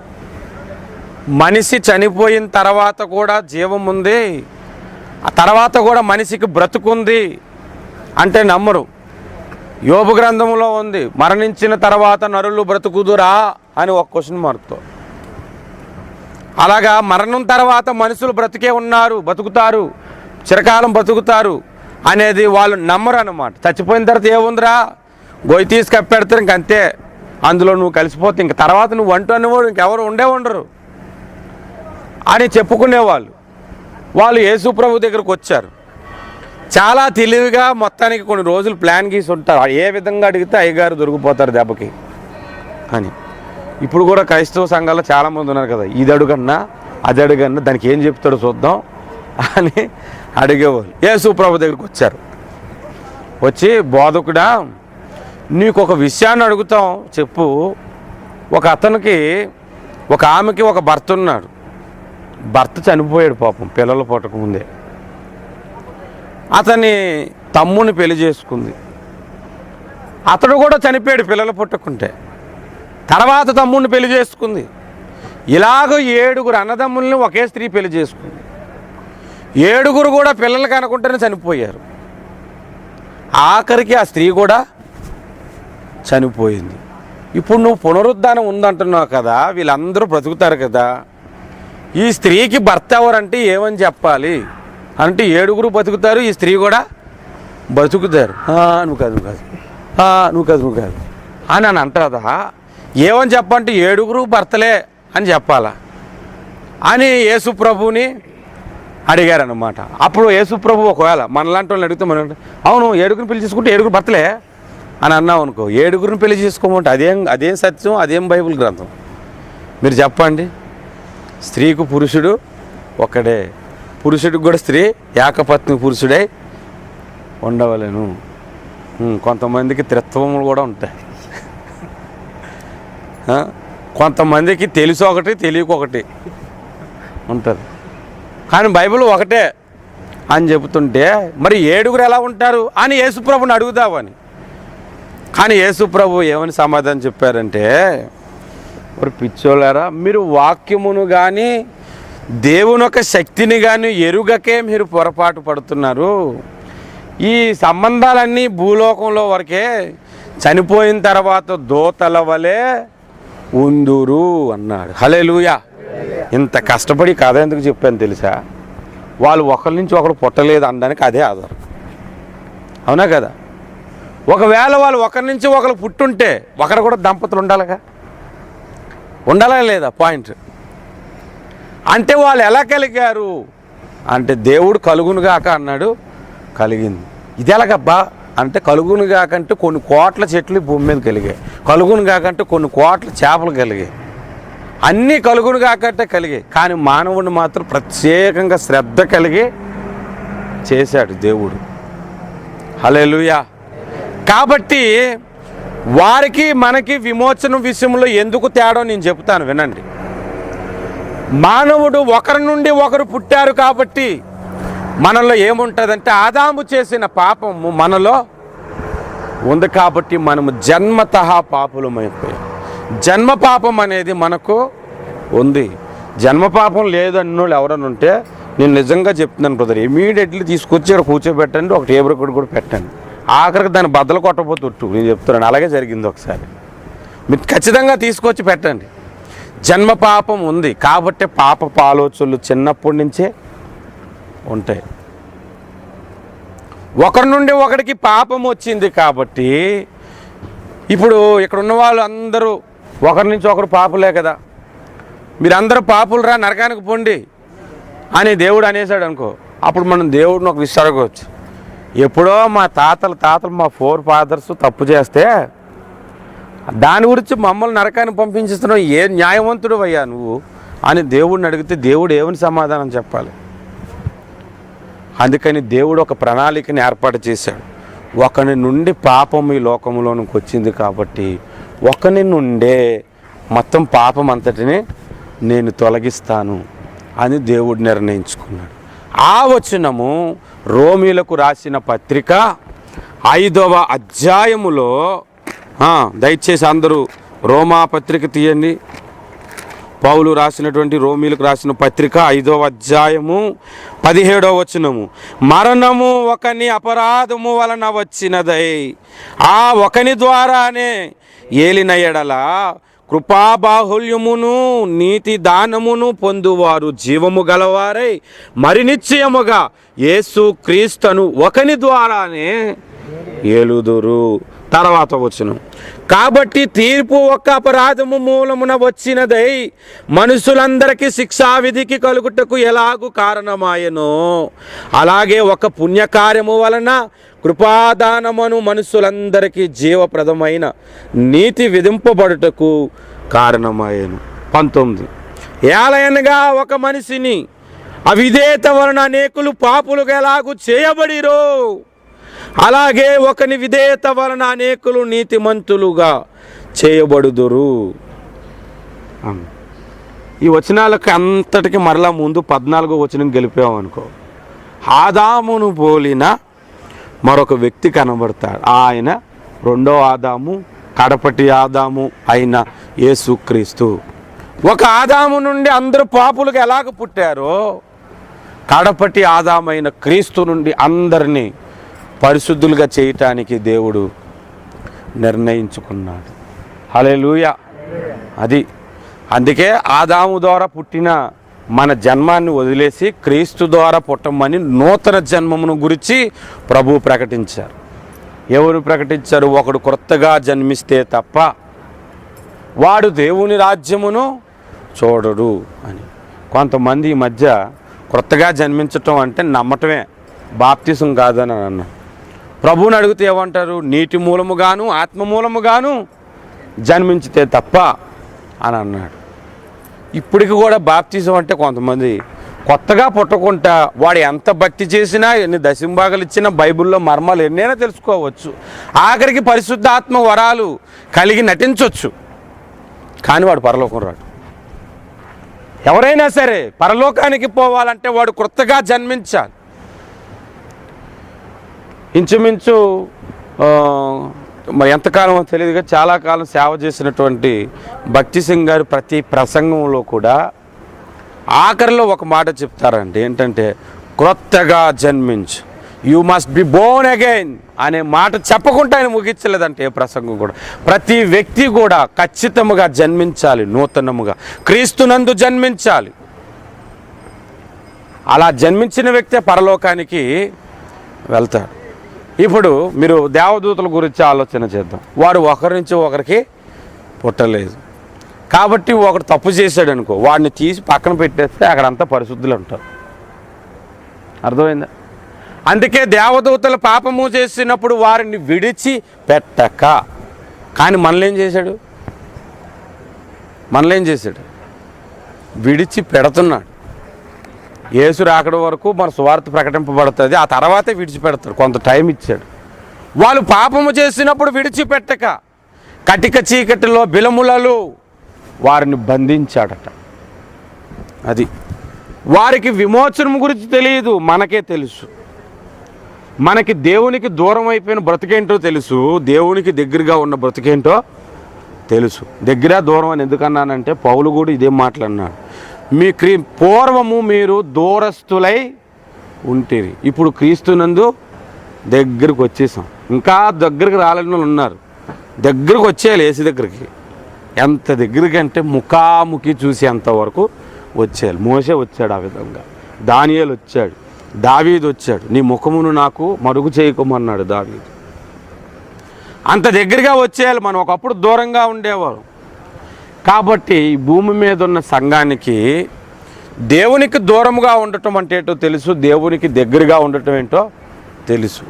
మనిషి చనిపోయిన తర్వాత కూడా జీవం ఉంది, ఆ తర్వాత కూడా మనిషికి బ్రతుకుంది అంటే నమ్మరు. యోబు గ్రంథంలో ఉంది, మరణించిన తర్వాత నరులు బ్రతుకుదురా అని ఒక క్వశ్చన్ మార్క్తో. అలాగా మరణం తర్వాత మనుషులు బ్రతికే ఉన్నారు, బతుకుతారు, చిరకాలం బతుకుతారు అనేది వాళ్ళు నమ్మరు అన్నమాట. చచ్చిపోయిన తర్వాత ఏముందిరా, గొయ్యి తీసి కప్పెడతారు, ఇంకంతే, అందులో నువ్వు కలిసిపోతే ఇంక తర్వాత నువ్వు అంటూ అనేవాడు ఇంకెవరు ఉండరు అని చెప్పుకునేవాళ్ళు. వాళ్ళు యేసు ప్రభు దగ్గరకు వచ్చారు. చాలా తెలివిగా మొత్తానికి కొన్ని రోజులు ప్లాన్ గీసి ఉంటారు. ఏ విధంగా అడిగితే అయ్యగారు దొరికిపోతారు దెబ్బకి అని. ఇప్పుడు కూడా క్రైస్తవ సంఘాల్లో చాలామంది ఉన్నారు కదా, ఇది అడుగన్నా అది అడుగన్నా దానికి ఏం చెప్తాడో చూద్దాం అని అడిగేవాళ్ళు. యేసు ప్రభు దగ్గరికి వచ్చారు. వచ్చి, బోధకుడా నీకు ఒక విషయాన్ని అడుగుతాం చెప్పు. ఒక అతనికి, ఒక ఆమెకి ఒక భర్త ఉన్నాడు. భర్త చనిపోయాడు పాపం పిల్లలు పుట్టకముందే. అతని తమ్ముని పెళ్లి చేసుకుంది. అతడు కూడా చనిపోయాడు పిల్లలు పుట్టకుంటే. తర్వాత తమ్ముడిని పెళ్లి చేసుకుంది. ఇలాగ 7 అన్నదమ్ముల్ని ఒకే స్త్రీ పెళ్లి చేసుకుంది. 7 కూడా పిల్లలకి అనుకుంటేనే చనిపోయారు. ఆఖరికి ఆ స్త్రీ కూడా చనిపోయింది. ఇప్పుడు నువ్వు పునరుద్ధానం ఉందంటున్నావు కదా, వీళ్ళందరూ బ్రతుకుతారు కదా, ఈ స్త్రీకి భర్త ఎవరంటే ఏమని చెప్పాలి అంటే 7 బతుకుతారు, ఈ స్త్రీ కూడా బతుకుతారు. నువ్వు కాదు అని అంటారా? ఏమని చెప్పంటే 7 భర్తలే అని చెప్పాలా అని యేసు ప్రభుని అడిగారన్నమాట. అప్పుడు యేసు ప్రభు ఒకవేళ మనలాంటి వాళ్ళని అడిగితే మనం అవును 7 పెళ్లి చేసుకుంటే 7 భర్తలే అని అన్నావు అనుకో, 7 పెళ్లి చేసుకోమంటే అదేం సత్యం, అదేం బైబిల్ గ్రంథం? మీరు చెప్పండి. స్త్రీకు పురుషుడు ఒక్కడే, పురుషుడికి కూడా స్త్రీ ఏకపత్ని పురుషుడై ఉండవలేను. కొంతమందికి త్రిత్వములు కూడా ఉంటాయి. కొంతమందికి తెలిసి ఒకటి తెలియక ఒకటి ఉంటుంది. కానీ బైబిల్ ఒకటే అని చెబుతుంటే మరి 7 ఎలా ఉంటారు అని యేసుప్రభుని అడుగుదామని. కానీ యేసు ప్రభు ఏమని సమాధానం చెప్పారంటే, మరి పిచ్చోళ్ళారా, మీరు వాక్యమును కానీ దేవుని యొక్క శక్తిని కానీ ఎరుగకే మీరు పొరపాటు పడుతున్నారు. ఈ సంబంధాలన్నీ భూలోకంలో వరకే, చనిపోయిన తర్వాత దోతల వలె ఉందురు అన్నాడు. హల్లెలూయా. ఇంత కష్టపడి కథ ఎందుకు చెప్పాను తెలుసా? వాళ్ళు ఒకరి నుంచి ఒకరు పుట్టలేదు అనడానికి అదే ఆధారం. అవునా కదా? ఒకవేళ వాళ్ళు ఒకరి నుంచి ఒకరు పుట్టుంటే ఒకరు కూడా దంపతులు ఉండాలా లేదా? పాయింట్ అంటే వాళ్ళు ఎలా కలిగారు అంటే, దేవుడు కలుగునుగాక అన్నాడు, కలిగింది. ఇది ఎలాగబ్బా అంటే, కలుగునుగాకంటే కొన్ని కోట్ల చెట్లు భూమి మీద కలిగాయి, కలుగునుగాకంటే కొన్ని కోట్ల చేపలు కలిగాయి, అన్నీ కలుగునుగాకంటే కలిగాయి. కానీ మానవుడిని మాత్రం ప్రత్యేకంగా శ్రద్ధ కలిగి చేశాడు దేవుడు. హల్లెలూయా. కాబట్టి వారికి మనకి విమోచన విషయంలో ఎందుకు తేడా నేను చెప్తాను వినండి. మానవుడు ఒకరి నుండి ఒకరు పుట్టారు కాబట్టి మనలో ఏముంటుందంటే, ఆదాము చేసిన పాపము మనలో ఉంది కాబట్టి మనము జన్మతః పాపులమైపోయాం. జన్మ పాపం అనేది మనకు ఉంది. జన్మ పాపం లేదన్నోళ్ళు ఎవరైనా ఉంటే నేను నిజంగా చెప్తున్నాను బ్రదర్, ఇమీడియట్లీ తీసుకొచ్చి ఇక్కడ కూర్చోబెట్టండి, ఒక టేబుల్ కూడా పెట్టండి. ఆఖరికి దాన్ని బద్దలు కొట్టకపోతే ఒట్టు, నేను చెప్తున్నాను. అలాగే జరిగింది ఒకసారి. మీరు ఖచ్చితంగా తీసుకొచ్చి పెట్టండి. జన్మ పాపం ఉంది కాబట్టి పాపపు ఆలోచనలు చిన్నప్పటి నుంచే ఉంటాయి. ఒకరి నుండి ఒకరికి పాపం వచ్చింది కాబట్టి ఇప్పుడు ఇక్కడ ఉన్న వాళ్ళు అందరూ ఒకరి నుంచి ఒకరు పాపులే కదా. మీరందరూ పాపులు నరకానికి పోండి అని దేవుడు అనేసాడు అనుకో, అప్పుడు మనం దేవుడిని ఒక విషయం అడగవచ్చు. ఎప్పుడో మా తాతలు మా ఫోర్ ఫాదర్స్ తప్పు చేస్తే దాని గురించి మమ్మల్ని నరకాన్ని పంపించేస్తున్నావు, ఏ న్యాయవంతుడు అయ్యా నువ్వు అని దేవుడిని అడిగితే దేవుడు ఏమని సమాధానం చెప్పాలి? అందుకని దేవుడు ఒక ప్రణాళికని ఏర్పాటు చేశాడు. ఒకని నుండి పాపం ఈ లోకంలోనికి వచ్చింది కాబట్టి ఒకని నుండే మొత్తం పాపం అంతటిని నేను తొలగిస్తాను అని దేవుడు నిర్ణయించుకున్నాడు. ఆ వచనము రోమీలకు రాసిన పత్రిక 5వ అధ్యాయములో, దయచేసి అందరూ రోమా పత్రిక తీయండి. పౌలు రాసినటువంటి రోమీలకు రాసిన పత్రిక 5వ అధ్యాయము 17వ వచనము, మరణము ఒకని అపరాధము వలన వచ్చినదై ఆ ఒకని ద్వారానే ఏలిన ఎడల కృపాబాహుల్యమును నీతి దానమును పొందువారు జీవము గలవారై మరి నిశ్చయముగా యేసు క్రీస్తును ఒకని ద్వారానే ఏలుదురు. తర్వాత వచనం, కాబట్టి తీర్పు ఒక్క అపరాధము మూలమున వచ్చినదై మనుషులందరికీ శిక్షావిధికి కలుగుటకు ఎలాగూ కారణమాయనో అలాగే ఒక పుణ్యకార్యము వలన కృపాదానమును మనుషులందరికీ జీవప్రదమైన నీతి విధింపబడుటకు కారణమాయను. 19, ఏలయనగా ఒక మనిషిని అవిధేయత వలన అనేకులు పాపులుగా ఎలాగూ చేయబడిరో అలాగే ఒకని విధేయత వలన అనేకులు నీతిమంతులుగా చేయబడుదురు. ఈ వచనాలకు అంతటికి మరలా ముందు 14వ వచనం గెలిపామనుకో, ఆదామును పోలిన మరొక వ్యక్తి కనబడతాడు. ఆయన రెండో ఆదాము, కడపటి ఆదాము అయిన యేసుక్రీస్తు. ఒక ఆదాము నుండి అందరూ పాపులుగా ఎలాగ పుట్టారో కడపటి ఆదామైన క్రీస్తు నుండి అందరినీ పరిశుద్ధులుగా చేయటానికి దేవుడు నిర్ణయించుకున్నాడు. హల్లెలూయా. అందుకే ఆదాము ద్వారా పుట్టిన మన జన్మాన్ని వదిలేసి క్రీస్తు ద్వారా పుట్టమని నూతన జన్మమును గురించి ప్రభువు ప్రకటించారు. ఎవరు ప్రకటించారు? ఒకడు కొత్తగా జన్మిస్తే తప్ప వాడు దేవుని రాజ్యమును చూడడు అని. కొంతమంది ఈ మధ్య కొత్తగా జన్మించటం అంటే నమ్మటమే, బాప్తిసం కాదని అన్నారు. ప్రభువుని అడిగితే ఏమంటారు? నీటి మూలముగాను ఆత్మ మూలముగాను జన్మించితే తప్ప అని అన్నాడు. ఇప్పటికి కూడా బాప్తిజం అంటే కొంతమంది కొత్తగా పుట్టకుండా వాడు ఎంత భక్తి చేసినా, ఎన్ని దశంభాగాలు ఇచ్చినా, బైబిల్లో మర్మాలు ఎన్నైనా తెలుసుకోవచ్చు, ఆఖరికి పరిశుద్ధాత్మ వరాలు కలిగి నటించవచ్చు, కానీ వాడు పరలోకం రాడు. ఎవరైనా సరే పరలోకానికి పోవాలంటే వాడు కొత్తగా జన్మించాలి. ఇంచుమించు మరి ఎంతకాలం తెలియదుగా చాలా కాలం సేవ చేసినటువంటి భక్తి సింగ్ గారు ప్రతి ప్రసంగంలో కూడా ఆఖరిలో ఒక మాట చెప్తారండి, ఏంటంటే క్రొత్తగా జన్మించు, you must be born again అనే మాట చెప్పకుండా ఆయన ముగించలేదంటే ఏ ప్రసంగం కూడా. ప్రతి వ్యక్తి కూడా ఖచ్చితంగా జన్మించాలి, నూతనముగా క్రీస్తునందు జన్మించాలి. అలా జన్మించిన వ్యక్తే పరలోకానికి వెళ్తాడు. ఇప్పుడు మీరు దేవదూతల గురించి ఆలోచన చేద్దాం. వారు ఒకరి నుంచి ఒకరికి పుట్టలేదు కాబట్టి ఒకడు తప్పు చేశాడు అనుకో, వాడిని తీసి పక్కన పెట్టేస్తే అక్కడంతా పరిశుద్ధులు ఉంటారు. అర్థమైందా? అందుకే దేవదూతలు పాపము చేసినప్పుడు వారిని విడిచి పెట్టక, కానీ మనలేం చేశాడు? విడిచి పెడుతున్నాడు. యేసు రాకడ వరకు మన సువార్త ప్రకటింపబడుతుంది, ఆ తర్వాతే విడిచిపెడతాడు. కొంత టైం ఇచ్చాడు. వాళ్ళు పాపము చేసినప్పుడు విడిచిపెట్టక కటిక చీకటిలో బిలములలో వారిని బంధించాడట. అది వారికి విమోచనం గురించి తెలియదు, మనకే తెలుసు. మనకి దేవునికి దూరం అయిపోయిన బ్రతికేంటో తెలుసు, దేవునికి దగ్గరగా ఉన్న బ్రతికేంటో తెలుసు. దగ్గర దూరం అని ఎందుకన్నానంటే పౌలు కూడా ఇదేం మాట్లాడినాడు, పూర్వము మీరు దూరస్తులై ఉంటేరి, ఇప్పుడు క్రీస్తునందు దగ్గరకు వచ్చేసాం. ఇంకా దగ్గరికి రాలేని వాళ్ళు ఉన్నారు, దగ్గరకు వచ్చేయాలి యేసు దగ్గరికి. ఎంత దగ్గరికి అంటే ముఖాముఖి చూసేంతవరకు వచ్చేయాలి. మోసే వచ్చాడు, ఆ విధంగా దానియేలు వచ్చాడు, దావీదు వచ్చాడు. నీ ముఖమును నాకు మరుగు చేయకమన్నాడు దావీదు. అంత దగ్గరగా వచ్చేయాలి. మనం ఒకప్పుడు దూరంగా ఉండేవారు. కాబట్టి ఈ భూమి మీద ఉన్న సంఘానికి దేవునికి దూరముగా ఉండటం అంటే ఏంటో తెలుసు, దేవునికి దగ్గరగా ఉండటం ఏంటో తెలుసు.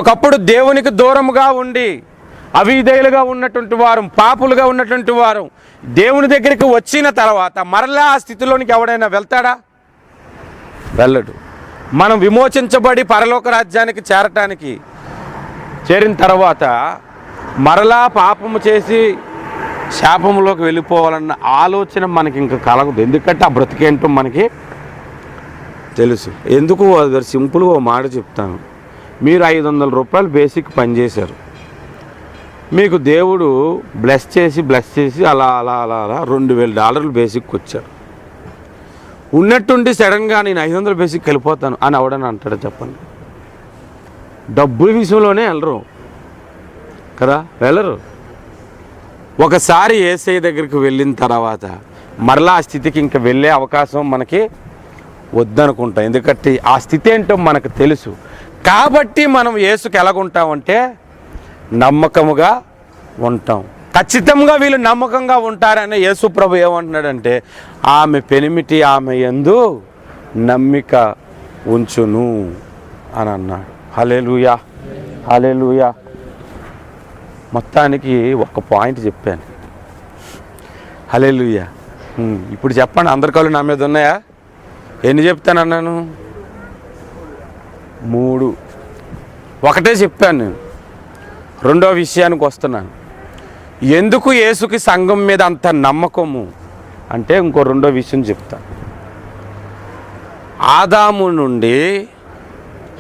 ఒకప్పుడు దేవునికి దూరముగా ఉండి అవిధేయులుగా ఉన్నటువంటి వారు, పాపులుగా ఉన్నటువంటి వారు దేవుని దగ్గరికి వచ్చిన తర్వాత మరలా ఆ స్థితిలోనికి ఎవడైనా వెళ్తాడా? వెళ్ళడు. మనం విమోచించబడి పరలోక రాజ్యానికి చేరిన తర్వాత మరలా పాపము చేసి శాపంలోకి వెళ్ళిపోవాలన్న ఆలోచన మనకి ఇంకా కలగదు. ఎందుకంటే ఆ బ్రతికేంటో మనకి తెలుసు. ఎందుకు సింపుల్గా ఓ మాట చెప్తాను. మీరు 500 రూపాయలు బేసిక్ పనిచేశారు, మీకు దేవుడు బ్లెస్ చేసి అలా $2000 బేసిక్ వచ్చారు. ఉన్నట్టుండి సడన్గా నేను 500 బేసిక్ వెళ్ళిపోతాను అని అవడని అంటాడు? చెప్పండి. డబ్బుల విషయంలోనే వెళ్ళరు కదా, వెళ్ళరు. ఒకసారి యేసయ్య దగ్గరికి వెళ్ళిన తర్వాత మరలా ఆ స్థితికి ఇంకా వెళ్ళే అవకాశం మనకి వద్దనుకుంటాం. ఎందుకంటే ఆ స్థితి ఏంటో మనకు తెలుసు. కాబట్టి మనం యేసుకి ఎలాగుంటామంటే నమ్మకముగా ఉంటాం. ఖచ్చితంగా వీళ్ళు నమ్మకంగా ఉంటారని యేసు ప్రభు ఏమంటున్నాడంటే, ఆమె పెనిమిటి ఆమె యందు నమ్మిక ఉంచును అని అన్నాడు. హల్లెలూయా, హల్లెలూయా. మొత్తానికి ఒక పాయింట్ చెప్పాను. హల్లెలూయా. ఇప్పుడు చెప్పండి, అందరి కళ్ళు నా మీద ఉన్నాయా? ఎన్ని చెప్తానన్నాను? 3. ఒకటే చెప్పాను నేను. రెండో విషయానికి వస్తున్నాను. ఎందుకు యేసుకి సంఘం మీద అంత నమ్మకము అంటే ఇంకో రెండో విషయం చెప్తాను. ఆదాము నుండి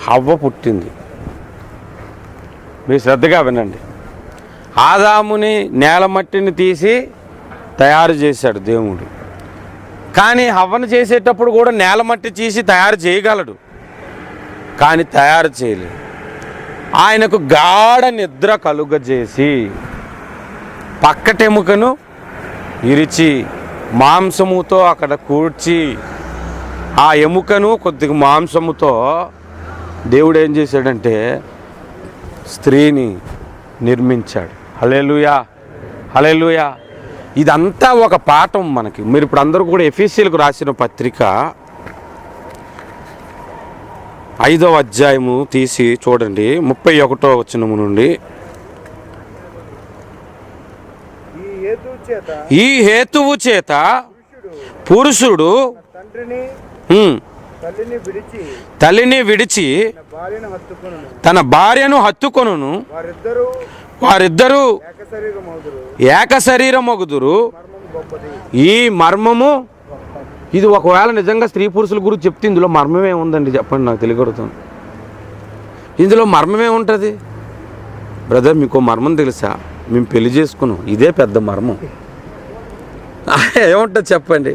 హవ్వ పుట్టింది. మీరు శ్రద్ధగా వినండి. ఆదాముని నేల మట్టిని తీసి తయారు చేశాడు దేవుడు. కానీ హవ్వను చేసేటప్పుడు కూడా నేల మట్టి తీసి తయారు చేయగలడు, కానీ తయారు చేయలేదు. ఆయనకు గాఢ నిద్ర కలుగజేసి పక్కటెముకను ఇరిచి మాంసముతో అక్కడ కూర్చి ఆ ఎముకను కొద్దిగా మాంసముతో దేవుడు ఏం చేశాడంటే స్త్రీని నిర్మించాడు. హల్లెలూయా, హల్లెలూయా. ఇదంతా ఒక పాఠం మనకి. మీరు ఇప్పుడు అందరూ కూడా ఎఫెసీయులకు రాసిన పత్రిక 5వ అధ్యాయము తీసి చూడండి, 31వ వచనము నుండి. ఈ హేతువు చేత పురుషుడు తల్లిని విడిచి తన భార్యను హత్తుకొనును, వారిద్దరూ ఏక శరీరమగుదురు. ఈ మర్మము, ఇది ఒకవేళ నిజంగా స్త్రీ పురుషుల గురించి చెప్తే ఇందులో మర్మమే ఉందండి? చెప్పండి, నాకు తెలియకూడదు. ఇందులో మర్మమే ఉంటుంది. బ్రదర్ మీకు మర్మం తెలుసా, మేము పెళ్లి చేసుకున్నాం, ఇదే పెద్ద మర్మం. ఏముంటుంది చెప్పండి.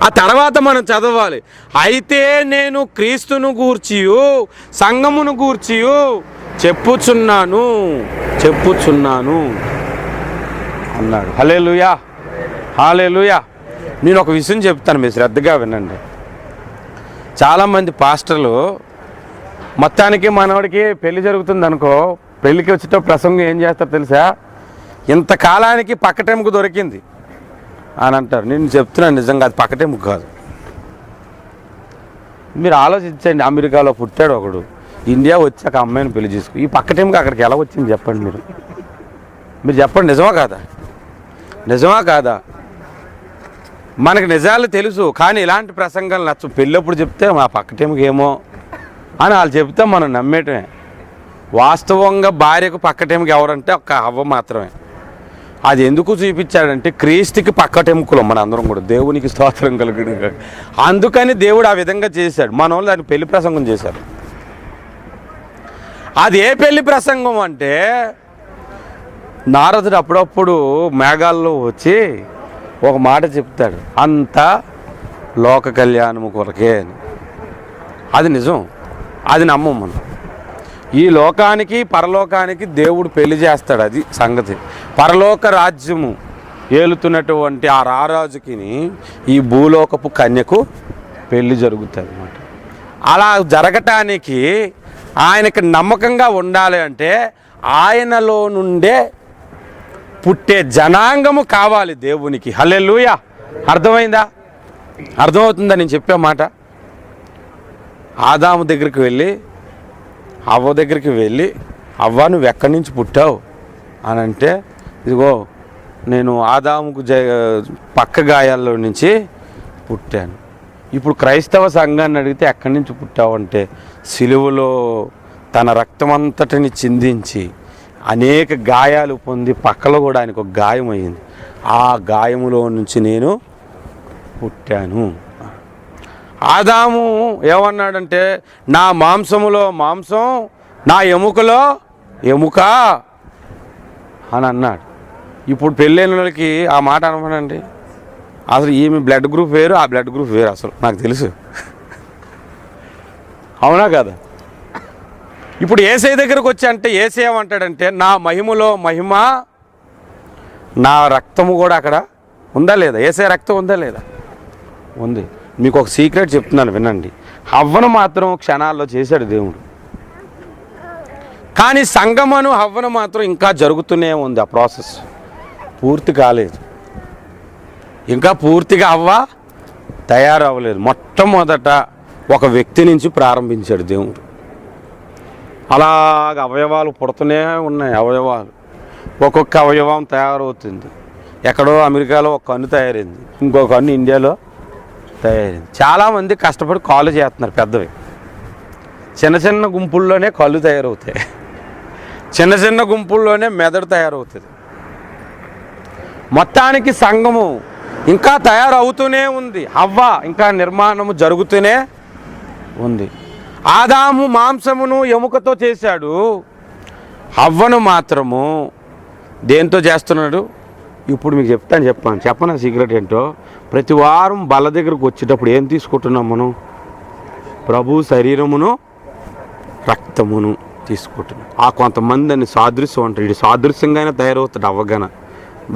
ఆ తర్వాత మనం చదవాలి, అయితే నేను క్రీస్తును గూర్చియు సంఘమును గూర్చియు చెప్పుచున్నాను అన్నాడు. హల్లెలూయా, హల్లెలూయా. నేను ఒక విషయం చెప్తాను, మీరు శ్రద్ధగా వినండి. చాలామంది పాస్టర్లు మొత్తానికి మనవాడికి పెళ్లి జరుగుతుంది అనుకో, పెళ్ళికి వచ్చేట ప్రసంగం ఏం చేస్తారు తెలుసా, ఇంతకాలానికి పక్కటెముక దొరికింది అని అంటారు. నేను చెప్తున్నాను నిజంగా అది పక్కటెముక కాదు. మీరు ఆలోచించండి, అమెరికాలో పుట్టాడు ఒకడు, ఇండియా వచ్చాక అమ్మాయిని పెళ్లి చేసుకు, ఈ పక్కటెముక అక్కడికి ఎలా వచ్చింది చెప్పండి. మీరు చెప్పండి, నిజమా కాదా? మనకు నిజాలు తెలుసు, కానీ ఇలాంటి ప్రసంగాలు నచ్చు. పెళ్ళప్పుడు చెప్తే మా పక్కటెముక ఏమో అని వాళ్ళు చెప్తే మనం నమ్మేయటమే. వాస్తవంగా భార్యకు పక్కటెముక ఎవరంటే ఒక్క హవ్వ మాత్రమే. అది ఎందుకు చూపించాడంటే క్రీస్తుకి పక్కటెముకలు మన అందరం కూడా, దేవునికి స్తోత్రం కలుగును. అందుకని దేవుడు ఆ విధంగా చేశాడు. మన వాళ్ళు దాన్ని పెళ్లి ప్రసంగం చేశారు. అది ఏ పెళ్లి ప్రసంగం అంటే, నారదుడు అప్పుడప్పుడు మేఘాల్లో వచ్చి ఒక మాట చెప్తాడు, అంతా లోక కళ్యాణము కొరకే అని. అది నిజం, అది నమ్మం మనం. ఈ లోకానికి పరలోకానికి దేవుడు పెళ్లి చేస్తాడు, అది సంగతి. పరలోక రాజ్యము ఏలుతున్నటువంటి ఆ రారాజుకి ఈ భూలోకపు కన్యకు పెళ్లి జరుగుతుంది అన్నమాట. అలా జరగటానికి ఆయనకి నమ్మకంగా ఉండాలి అంటే ఆయనలో నుండే పుట్టే జనాంగము కావాలి దేవునికి. హల్లెలూయా. అర్థమవుతుందా నేను చెప్పే మాట? ఆదాము దగ్గరికి వెళ్ళి అవ్వ దగ్గరికి వెళ్ళి, అవ్వ నువ్వు ఎక్కడి నుంచి పుట్టావు అని అంటే, ఇదిగో నేను ఆదాముకు పక్క గాయాల్లో నుంచి పుట్టాను. ఇప్పుడు క్రైస్తవ సంఘాన్ని అడిగితే ఎక్కడి నుంచి పుట్టావు అంటే, సిలువలో తన రక్తమంతటిని చిందించి అనేక గాయాలు పొంది పక్కలో కూడా ఆయనకు ఒక గాయం అయ్యింది, ఆ గాయములో నుంచి నేను పుట్టాను. ఆదాము ఏమన్నాడంటే, నా మాంసములో మాంసం, నా ఎముకలో ఎముక అని అన్నాడు. ఇప్పుడు పెళ్ళైన వాళ్ళకి ఆ మాట అనమనండి. అసలు ఈమె బ్లడ్ గ్రూప్ వేరు, ఆ బ్లడ్ గ్రూప్ వేరు, అసలు నాకు తెలుసు. అవునా కదా? ఇప్పుడు యేసయ్య దగ్గరకు వచ్చి అంటే యేసయ్య ఏమంటాడంటే, నా మహిమలో మహిమ, నా రక్తము కూడా అక్కడ ఉందా లేదా? యేసయ్య రక్తం ఉందా లేదా? ఉంది. మీకు ఒక సీక్రెట్ చెప్తున్నాను వినండి. హవ్వను మాత్రం క్షణాల్లో చేశాడు దేవుడు, కానీ సంగమను హవ్వను మాత్రం ఇంకా జరుగుతూనే ఉంది. ఆ ప్రాసెస్ పూర్తి కాలేదు, ఇంకా పూర్తిగా హవ్వ తయారవ్వలేదు. మొట్టమొదట ఒక వ్యక్తి నుంచి ప్రారంభించాడు దేవుడు. అలాగ అవయవాలు పుడుతూనే ఉన్నాయి. అవయవాలు ఒక్కొక్క అవయవం తయారవుతుంది. ఎక్కడో అమెరికాలో ఒక కన్ను తయారైంది, ఇంకో కన్ను ఇండియాలో తయారైంది. చాలామంది కష్టపడి కాళ్ళు చేస్తున్నారు పెద్దవి. చిన్న చిన్న గుంపుల్లోనే కళ్ళు తయారవుతాయి, చిన్న చిన్న గుంపుల్లోనే మెదడు తయారవుతుంది. మొత్తానికి సంఘము ఇంకా తయారవుతూనే ఉంది, హవ్వ ఇంకా నిర్మాణము జరుగుతూనే ఉంది. ఆదాము మాంసమును ఎముకతో చేశాడు, హవ్వను మాత్రము దేంతో చేస్తున్నాడు? ఇప్పుడు మీకు చెప్పను సీక్రెట్ ఏంటో. ప్రతి వారం బల్ల దగ్గరకు వచ్చేటప్పుడు ఏం తీసుకుంటున్నాం మనం? ప్రభు శరీరమును రక్తమును తీసుకుంటున్నాం. ఆ కొంతమంది అని సాదృశ్యం అంటారు. ఇది సాదృశ్యంగానే తయారవుతాడు, అవ్వగానే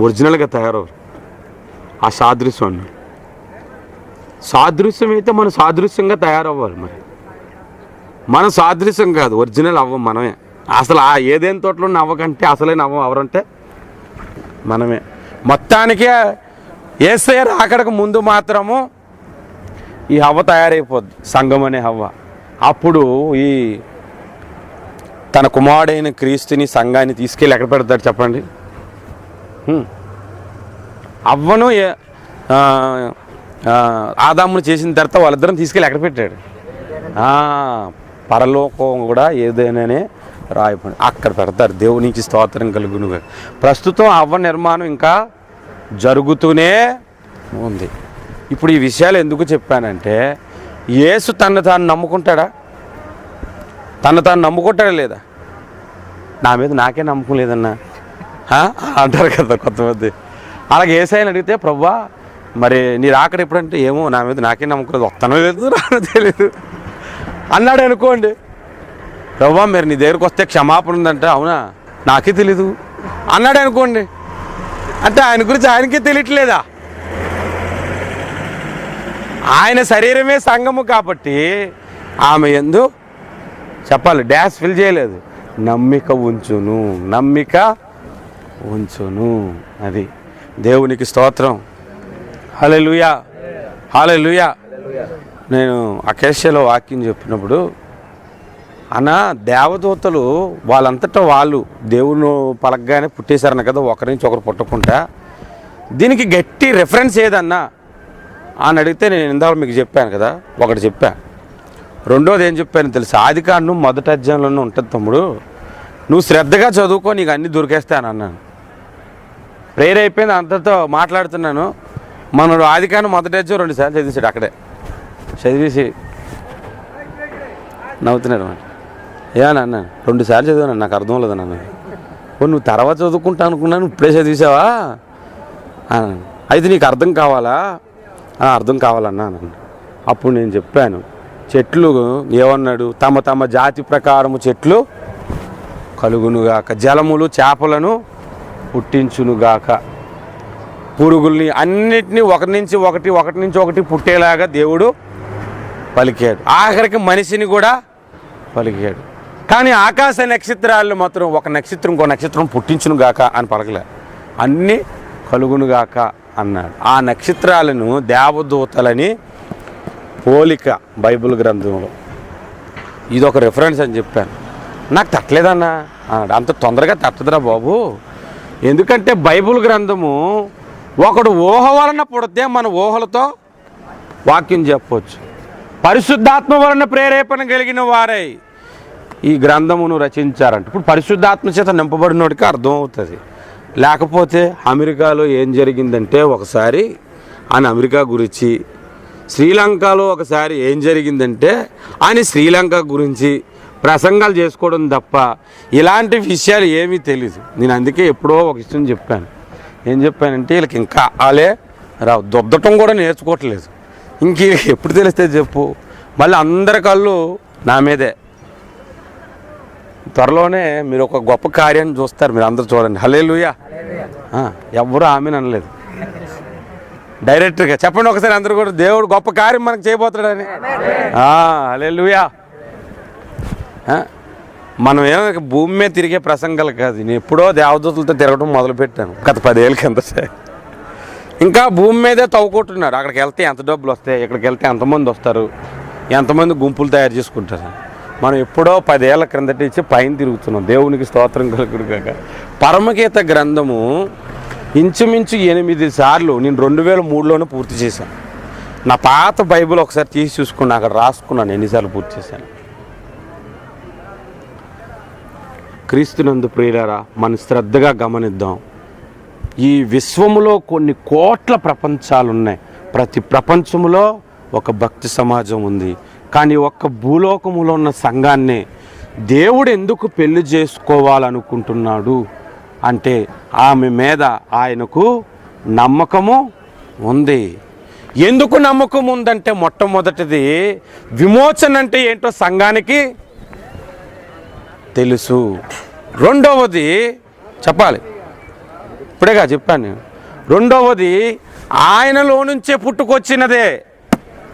ఒరిజినల్గా తయారవరు. ఆ సాదృశ్యం అన్నాడు. సాదృశ్యం అయితే మనం సాదృశ్యంగా తయారవ్వాలి. మరి మనం సాదృశ్యం కాదు, ఒరిజినల్ అవ్వం మనమే. అసలు ఆ ఏదైనా తోటలో ఉన్న అవ్వకంటే అసలైన అవ్వం ఎవరంటే మనమే. మొత్తానికే యేసయ్య రాకడకు ముందు మాత్రము ఈ హవ్వ తయారైపోద్ది, సంఘం అనే హవ్వ. అప్పుడు ఈ తన కుమారుడైన క్రీస్తుని సంఘాన్ని తీసుకెళ్ళి ఎక్కడ పెడతాడు చెప్పండి? అవ్వను ఆదామును చేసిన తర్వాత వాళ్ళిద్దరం తీసుకెళ్ళి ఎక్కడ పెట్టాడు? పరలోకం కూడా ఏదైనానే రాయపడి అక్కడ పెడతారు. దేవునికి స్తోత్రం కలుగును. ప్రస్తుతం అవ్వ నిర్మాణం ఇంకా జరుగుతూనే ఉంది. ఇప్పుడు ఈ విషయాలు ఎందుకు చెప్పానంటే, యేసు తను తాను నమ్ముకుంటాడా? తను తాను నమ్ముకుంటాడా లేదా? నా మీద నాకే నమ్మకం లేదన్నా అంటారు కదా కొంతమంది. అలాగే యేసయ్యని అడిగితే ప్రభువా మరి నీ రాకడ ఎప్పుడంటే ఏమో నా మీద నాకే నమ్మకం లేదు, వస్తానో లేదు రానో తెలియదు అన్నాడు అనుకోండి. ప్రభువా మీరు నీ దగ్గరకు వస్తే క్షమాపణ ఉందంటే అవునా నాకే తెలీదు అన్నాడు అనుకోండి. అంటే ఆయన గురించి ఆయనకే తెలియట్లేదా? ఆయన శరీరమే సంఘము కాబట్టి ఆమె యందు చెప్పాలి డ్యాష్ ఫిల్ చేయలేదు, నమ్మిక ఉంచును. అది దేవునికి స్తోత్రం. హల్లెలూయా హల్లెలూయా. నేను అకేషియాలో వాక్యం చెప్పినప్పుడు అన్న దేవదూతలు వాళ్ళంతటా వాళ్ళు దేవుని పలకగానే పుట్టేశారన్న కదా, ఒకరి నుంచి ఒకరు పుట్టకుండా. దీనికి గట్టి రెఫరెన్స్ ఏదన్నా అని అడిగితే నేను ఇందాక మీకు చెప్పాను కదా, ఒకటి చెప్పా. రెండోది ఏం చెప్పాను తెలుసు, ఆదికాండం మొదటి అధ్యాయంలోనే ఉంటుంది తమ్ముడు, నువ్వు శ్రద్ధగా చదువుకో నీకు అన్నీ దొరికేస్తాను అన్నాను. ప్రేయర్ అయిపోయింది, అంతతో మాట్లాడుతున్నాను. మనడు ఆదికాండం మొదటి అధ్యాయం 2 సార్లు చదివేశాడు. అక్కడే చదివేసి నవ్వుతున్నాడు అన్నమాట. ఏమని అన్నాను, 2 సార్లు చదివాను, నాకు అర్థం లేదు అన్నాను. నువ్వు తర్వాత చదువుకుంటా అనుకున్నాను, ఇప్పుడే చదివేసావా అన్నాను. అయితే నీకు అర్థం కావాలా? అర్థం కావాలన్నా అన్నాను. అప్పుడు నేను చెప్పాను, చెట్లు ఏమన్నాడు, తమ తమ జాతి ప్రకారము చెట్లు కలుగునుగాక, జలములు చేపలను పుట్టించునుగాక, పురుగుల్ని అన్నిటినీ ఒకటి నుంచి ఒకటి పుట్టేలాగా దేవుడు పలికాడు. ఆఖరికి మనిషిని కూడా పలికాడు. కానీ ఆకాశ నక్షత్రాలు మాత్రం ఒక నక్షత్రం ఇంకో నక్షత్రం పుట్టించునుగాక అని పలకలే, అన్నీ కలుగునుగాక అన్నాడు. ఆ నక్షత్రాలను దేవదూతలని పోలిక బైబిల్ గ్రంథంలో, ఇదొక రిఫరెన్స్ అని చెప్పాను. నాకు తట్టలేదన్నా అన్నాడు. అంత తొందరగా తట్టదురా బాబు, ఎందుకంటే బైబిల్ గ్రంథము ఒకడు ఊహ వలన పుడితే మన ఊహలతో వాక్యం చెప్పవచ్చు. పరిశుద్ధాత్మ వలన ప్రేరేపణ కలిగిన వారై ఈ గ్రంథమును రచించారంట. ఇప్పుడు పరిశుద్ధాత్మ చేత నింపబడినోడికి అర్థం అవుతుంది. లేకపోతే అమెరికాలో ఏం జరిగిందంటే ఒకసారి ఆయన అమెరికా గురించి, శ్రీలంకలో ఒకసారి ఏం జరిగిందంటే ఆయన శ్రీలంక గురించి ప్రసంగాలు చేసుకోవడం తప్ప ఇలాంటి విషయాలు ఏమీ తెలీదు. నేను అందుకే ఎప్పుడో ఒక విషయం చెప్పాను. ఏం చెప్పానంటే వీళ్ళకి ఇంకా వాళ్ళే దొద్దటం కూడా నేర్చుకోవట్లేదు. ఇంక ఎప్పుడు తెలిస్తే చెప్పు, మళ్ళీ అందరి కళ్ళు నా మీదే. త్వరలోనే మీరు ఒక గొప్ప కార్యాన్ని చూస్తారు, మీరు అందరూ చూడండి. హల్లెలూయా. ఎవ్వరూ ఆమెను అనలేదు, డైరెక్ట్గా చెప్పండి ఒకసారి అందరూ కూడా, దేవుడు గొప్ప కార్యం మనకు చేయబోతాడని. హల్లెలూయా. మనం ఏమో భూమి మీద తిరిగే ప్రసంగాలు కాదు. నేను ఎప్పుడో దేవదూతలతో తిరగడం మొదలుపెట్టాను గత 10 ఏళ్ళ కింద. ఇంకా భూమి మీదే తవ్వుకుంటున్నారు. అక్కడికి వెళ్తే ఎంత డబ్బులు వస్తాయి, ఇక్కడికి వెళ్తే ఎంతమంది వస్తారు, ఎంతమంది గుంపులు తయారు చేసుకుంటారు. మనం ఎప్పుడో 10 ఏళ్ల క్రిందట ఇచ్చి పైన తిరుగుతున్నాం. దేవునికి స్తోత్రం కలుగును గాక. పరమగీత గ్రంథము ఇంచుమించు 8 సార్లు నేను 2003లోనే పూర్తి చేశాను. నా పాత బైబిల్ ఒకసారి తీసి చూసుకుని అక్కడ రాసుకున్నాను ఎన్నిసార్లు పూర్తి చేశాను. క్రీస్తునందు ప్రియులారా, మనం శ్రద్ధగా గమనిద్దాం. ఈ విశ్వములో కొన్ని కోట్ల ప్రపంచాలు ఉన్నాయి. ప్రతి ప్రపంచంలో ఒక భక్తి సమాజం ఉంది. కానీ ఒక్క భూలోకములో ఉన్న సంఘాన్ని దేవుడు ఎందుకు పెళ్లి చేసుకోవాలనుకుంటున్నాడు అంటే ఆమె మీద ఆయనకు నమ్మకము ఉంది. ఎందుకు నమ్మకం ఉందంటే మొట్టమొదటిది విమోచన అంటే ఏంటో సంఘానికి తెలుసు. రెండవది చెప్పాలి, ఇప్పుడేగా చెప్పాను నేను. రెండవది ఆయనలో నుంచే పుట్టుకొచ్చినదే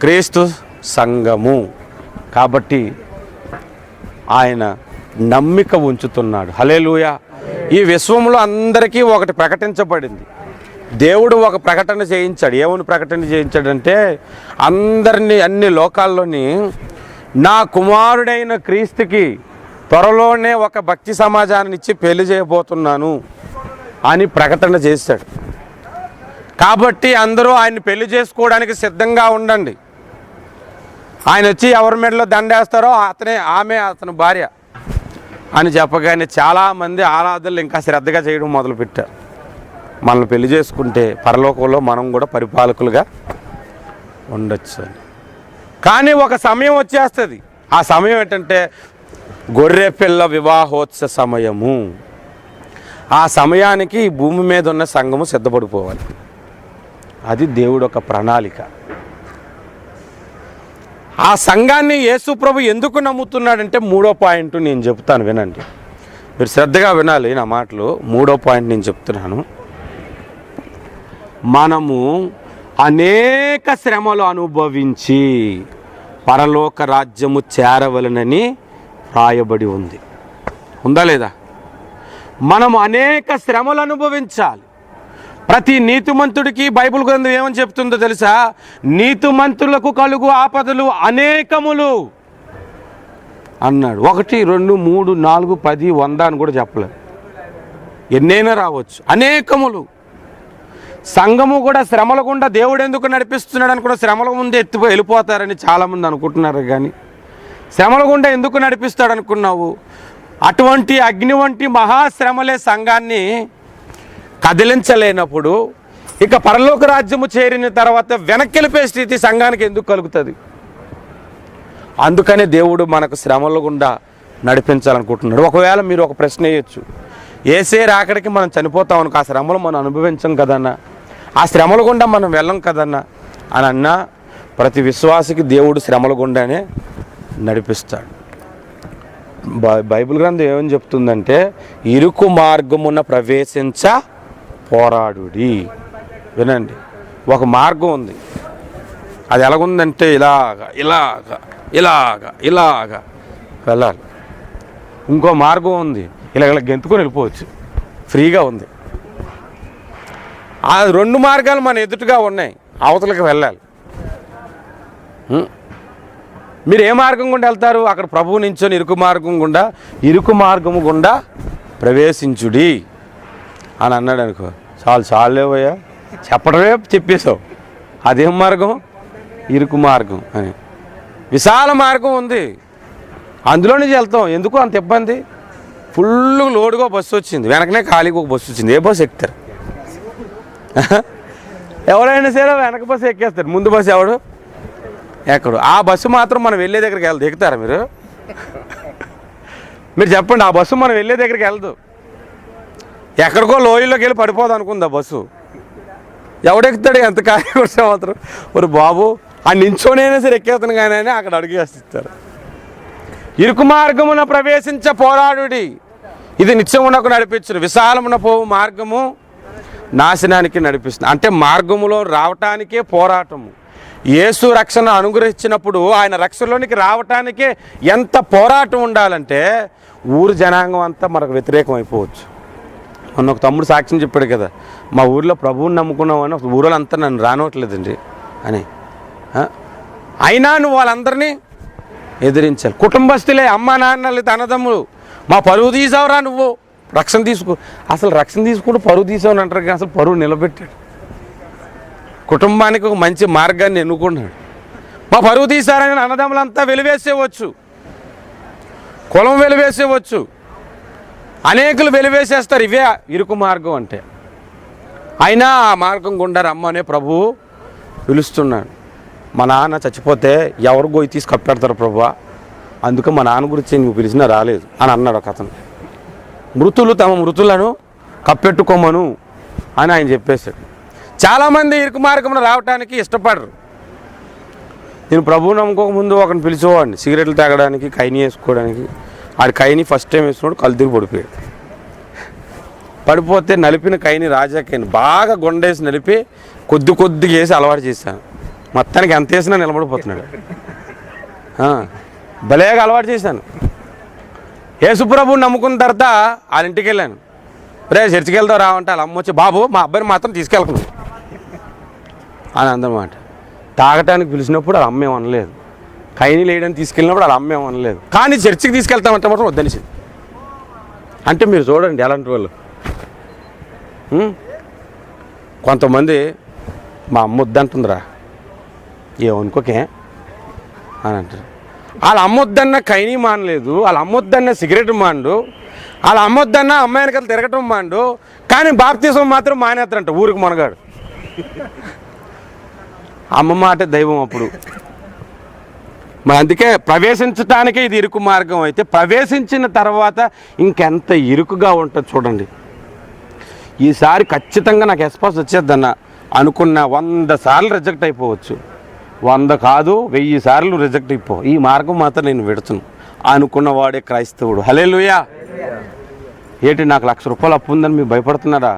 క్రీస్తు సంఘము. కాబట్టి ఆయన నమ్మిక ఉంచుతున్నాడు. హల్లెలూయా. ఈ విశ్వంలో అందరికీ ఒకటి ప్రకటించబడింది. దేవుడు ఒక ప్రకటన చేయించాడు. ఏమని ప్రకటన చేయించాడంటే అందరినీ, అన్ని లోకాల్లోని నా కుమారుడైన క్రీస్తుకి త్వరలోనే ఒక భక్తి సమాజాన్ని ఇచ్చి పెళ్లి చేయబోతున్నాను అని ప్రకటన చేశాడు. కాబట్టి అందరూ ఆయన్ని పెళ్లి చేసుకోవడానికి సిద్ధంగా ఉండండి. ఆయన వచ్చి ఎవరి మెడలో దండేస్తారో ఆమె అతని భార్య అని చెప్పగానే చాలామంది ఆరాధనలు ఇంకా శ్రద్ధగా చేయడం మొదలుపెట్టారు. మనల్ని పెళ్లి చేసుకుంటే పరలోకంలో మనం కూడా పరిపాలకులుగా ఉండొచ్చు అని. కానీ ఒక సమయం వచ్చేస్తుంది. ఆ సమయం ఏంటంటే గొర్రెపిల్ల వివాహోత్సవ సమయము. ఆ సమయానికి ఈ భూమి మీద ఉన్న సంఘము సిద్ధపడిపోవాలి. అది దేవుడు ఒక ప్రణాళిక. ఆ సంఘాన్ని యేసు ప్రభు ఎందుకు నమ్ముతున్నాడంటే 3వ పాయింట్ నేను చెప్తాను, వినండి. మీరు శ్రద్ధగా వినాలి నా మాటలు. 3వ పాయింట్ నేను చెప్తున్నాను. మనము అనేక శ్రమలు అనుభవించి పరలోక రాజ్యము చేరవలనని రాయబడి ఉంది. ఉందా లేదా? మనము అనేక శ్రమలు అనుభవించాలి. ప్రతి నీతిమంతుడికి బైబిల్ గ్రంథం ఏమని చెప్తుందో తెలుసా? నీతిమంతులకు కలుగు ఆపదలు అనేకములు అన్నాడు. 1, 2, 3, 4, 10, 100 అని కూడా చెప్పలేదు. ఎన్నైనా రావచ్చు, అనేకములు. సంఘము కూడా శ్రమల గుండా దేవుడు ఎందుకు నడిపిస్తున్నాడు అని కూడా శ్రమల ముందు వెళ్ళిపోతారని చాలామంది అనుకుంటున్నారు. కానీ శ్రమల గుండా ఎందుకు నడిపిస్తాడు అనుకున్నావు? అటువంటి అగ్ని వంటి మహాశ్రమలే సంఘాన్ని కదిలించలేనప్పుడు ఇక పరలోక రాజ్యము చేరిన తర్వాత వెనక్కి వెళ్ళిపోయే స్థితి సంఘానికి ఎందుకు కలుగుతుంది? అందుకనే దేవుడు మనకు శ్రమల గుండా నడిపించాలనుకుంటున్నాడు. ఒకవేళ మీరు ఒక ప్రశ్న వేయచ్చు, ఏసే రాకడికి మనం చనిపోతాం అనుకో, ఆ శ్రమలు మనం అనుభవించం కదన్నా, ఆ శ్రమల గుండా మనం వెళ్ళం కదన్నా అని అన్నా, ప్రతి విశ్వాసికి దేవుడు శ్రమల గుండానే నడిపిస్తాడు. బైబిల్ గ్రంథం ఏమని చెప్తుందంటే, ఇరుకు మార్గమున ప్రవేశించ పోరాడుడి. వినండి, ఒక మార్గం ఉంది. అది ఎలాగుందంటే ఇలాగా ఇలాగా ఇలాగా ఇలాగా వెళ్ళాలి. ఇంకో మార్గం ఉంది, ఇలా ఇలా గెంతుకొని వెళ్ళిపోవచ్చు, ఫ్రీగా ఉంది. ఆ 2 మార్గాలు మన ఎదుటిగా ఉన్నాయి, అవతలకి వెళ్ళాలి. మీరు ఏ మార్గం గుండా వెళ్తారు? అక్కడ ప్రభువు నించొని ఇరుకు మార్గము గుండా ప్రవేశించుడి అని అన్నాడు అనుకో, చాలేవయ్యా, చెప్పడమే చెప్పేశావు. అదేం మార్గం? ఇరుకు మార్గం అని. విశాల మార్గం ఉంది, అందులో నుంచి వెళ్తాం. ఎందుకు అంత ఇబ్బంది? ఫుల్ లోడుగా బస్సు వచ్చింది, వెనకనే ఖాళీగా ఒక బస్సు వచ్చింది. ఏ బస్సు ఎక్కుతారు? ఎవరైనా సరే వెనక బస్సు ఎక్కేస్తారు, ముందు బస్సు ఎవడు ఎక్కడు. ఆ బస్సు మాత్రం మనం వెళ్ళే దగ్గరికి వెళ్దు. ఎక్కుతారా మీరు? మీరు చెప్పండి, ఆ బస్సు మనం వెళ్ళే దగ్గరికి వెళ్దు. ఎక్కడికో లోయలోకి వెళ్ళి పడిపోదాం అనుకుంది ఆ బస్సు. ఎవడెక్కుతాడు? ఎంత ఖాళీ కూర్చో మాత్రం ఒక బాబు ఆ నించోనైనా సరే ఎక్కేస్తాను కానీ అని అక్కడ అడుగు వేస్తారు. ఇరుకు మార్గమున ప్రవేశించ పోరాడుడి, ఇది నిత్యమునకు నడిపించును. విశాలమున పోవు మార్గము నాశనానికి నడిపిస్తుంది. అంటే మార్గములో రావటానికే పోరాటము. యేసు రక్షణ అనుగ్రహించినప్పుడు ఆయన రక్షణలోనికి రావటానికే ఎంత పోరాటం ఉండాలంటే ఊరు జనాంగం అంతా మనకు వ్యతిరేకం అయిపోవచ్చు. మొన్న ఒక తమ్ముడు సాక్ష్యం చెప్పాడు కదా, మా ఊరిలో ప్రభువుని నమ్ముకున్నామని ఊరిలో అంతా నన్ను రానవట్లేదండి అని. అయినా నువ్వు వాళ్ళందరినీ ఎదిరించాలి. కుటుంబస్తులే, అమ్మ నాన్నలు, అన్నదమ్ములు, మా పరువు తీసావురా నువ్వు, రక్షణ తీసుకో. అసలు రక్షణ తీసుకుంటూ పరువు తీసావని అంటారు కానీ అసలు పరువు నిలబెట్టాడు. కుటుంబానికి ఒక మంచి మార్గాన్ని ఎన్నుకున్నాడు. మా పరువు తీశారని అన్నదమ్ములంతా వెలివేసేవచ్చు, కులం వెలివేసేవచ్చు, అనేకులు వెలివేసేస్తారు. ఇవే ఇరుకు మార్గం అంటే. అయినా ఆ మార్గం గుండా రమ్మనే ప్రభువు పిలుస్తున్నాడు. మా నాన్న చచ్చిపోతే ఎవరు గోయి తీసి కప్పెడతారు ప్రభువా, అందుకే మా నాన్న గురించి నువ్వు పిలిచినా రాలేదు అని అన్నాడు ఒక అతను. మృతులు తమ మృతులను కప్పెట్టుకోమను అని ఆయన చెప్పేశాడు. చాలామంది ఇరుకు మార్గంలో రావడానికి ఇష్టపడరు. నేను ప్రభువు నమ్ముకోకముందు ఒకరిని పిలిచేవాడిని సిగరెట్లు తాగడానికి, కైని వేసుకోవడానికి. ఆడి కైని ఫస్ట్ టైం వేసుకున్నాడు, కళ్ళు తిరిగి పడిపోయాడు. పడిపోతే నలిపిన కైని, రాజా కైని బాగా గొండేసి నలిపి కొద్దిగా వేసి అలవాటు చేశాను. మొత్తానికి ఎంత వేసినా నిలబడిపోతున్నాడు. భలేగా అలవాటు చేశాను. యేసుప్రభుని నమ్ముకున్న తర్వాత వాళ్ళ ఇంటికి వెళ్ళాను. రే చర్చికి వెళ్తావు రావంటే వాళ్ళ అమ్మ వచ్చి, బాబు మా అబ్బాయిని మాత్రం తీసుకెళ్ళను అని అందనమాట. తాగటానికి పిలిచినప్పుడు వాళ్ళ అమ్మ ఏమనలేదు, కైని లేయడానికి తీసుకెళ్ళినప్పుడు వాళ్ళ అమ్మ ఏమనలేదు. కానీ చర్చికి తీసుకెళ్తామంటే మాత్రం వద్దనిసింది. అంటే మీరు చూడండి ఎలాంటి వాళ్ళు. కొంతమంది మా అమ్మ వద్దంటుందిరా, ఏమనుకోకే అని అంటారు. వాళ్ళ అమ్మొద్దన్న కైని మానలేదు, వాళ్ళ అమ్మొద్దన్న సిగరెట్ మాండు, వాళ్ళ అమ్మొద్దన్న అమ్మాయి వెనకాల తిరగటం మాండు, కానీ బాప్తిజం మాత్రం మానేస్తారంట ఊరికి మనగాడు. అమ్మ మాట దైవం. అప్పుడు మరి అందుకే ప్రవేశించటానికే ఇది ఇరుకు మార్గం అయితే ప్రవేశించిన తర్వాత ఇంకెంత ఇరుకుగా ఉంటుంది చూడండి. ఈసారి ఖచ్చితంగా నాకు ఎస్పాస్ వచ్చేద్దన్న అనుకున్న 100 సార్లు రిజెక్ట్ అయిపోవచ్చు, 100 కాదు 1000 సార్లు రిజెక్ట్ అయిపో, ఈ మార్గం మాత్రం నేను విడచను అనుకున్నవాడే క్రైస్తవుడు. హల్లెలూయా. ఏంటి నాకు ₹1,00,000 అప్పు ఉందని మీరు భయపడుతున్నారా?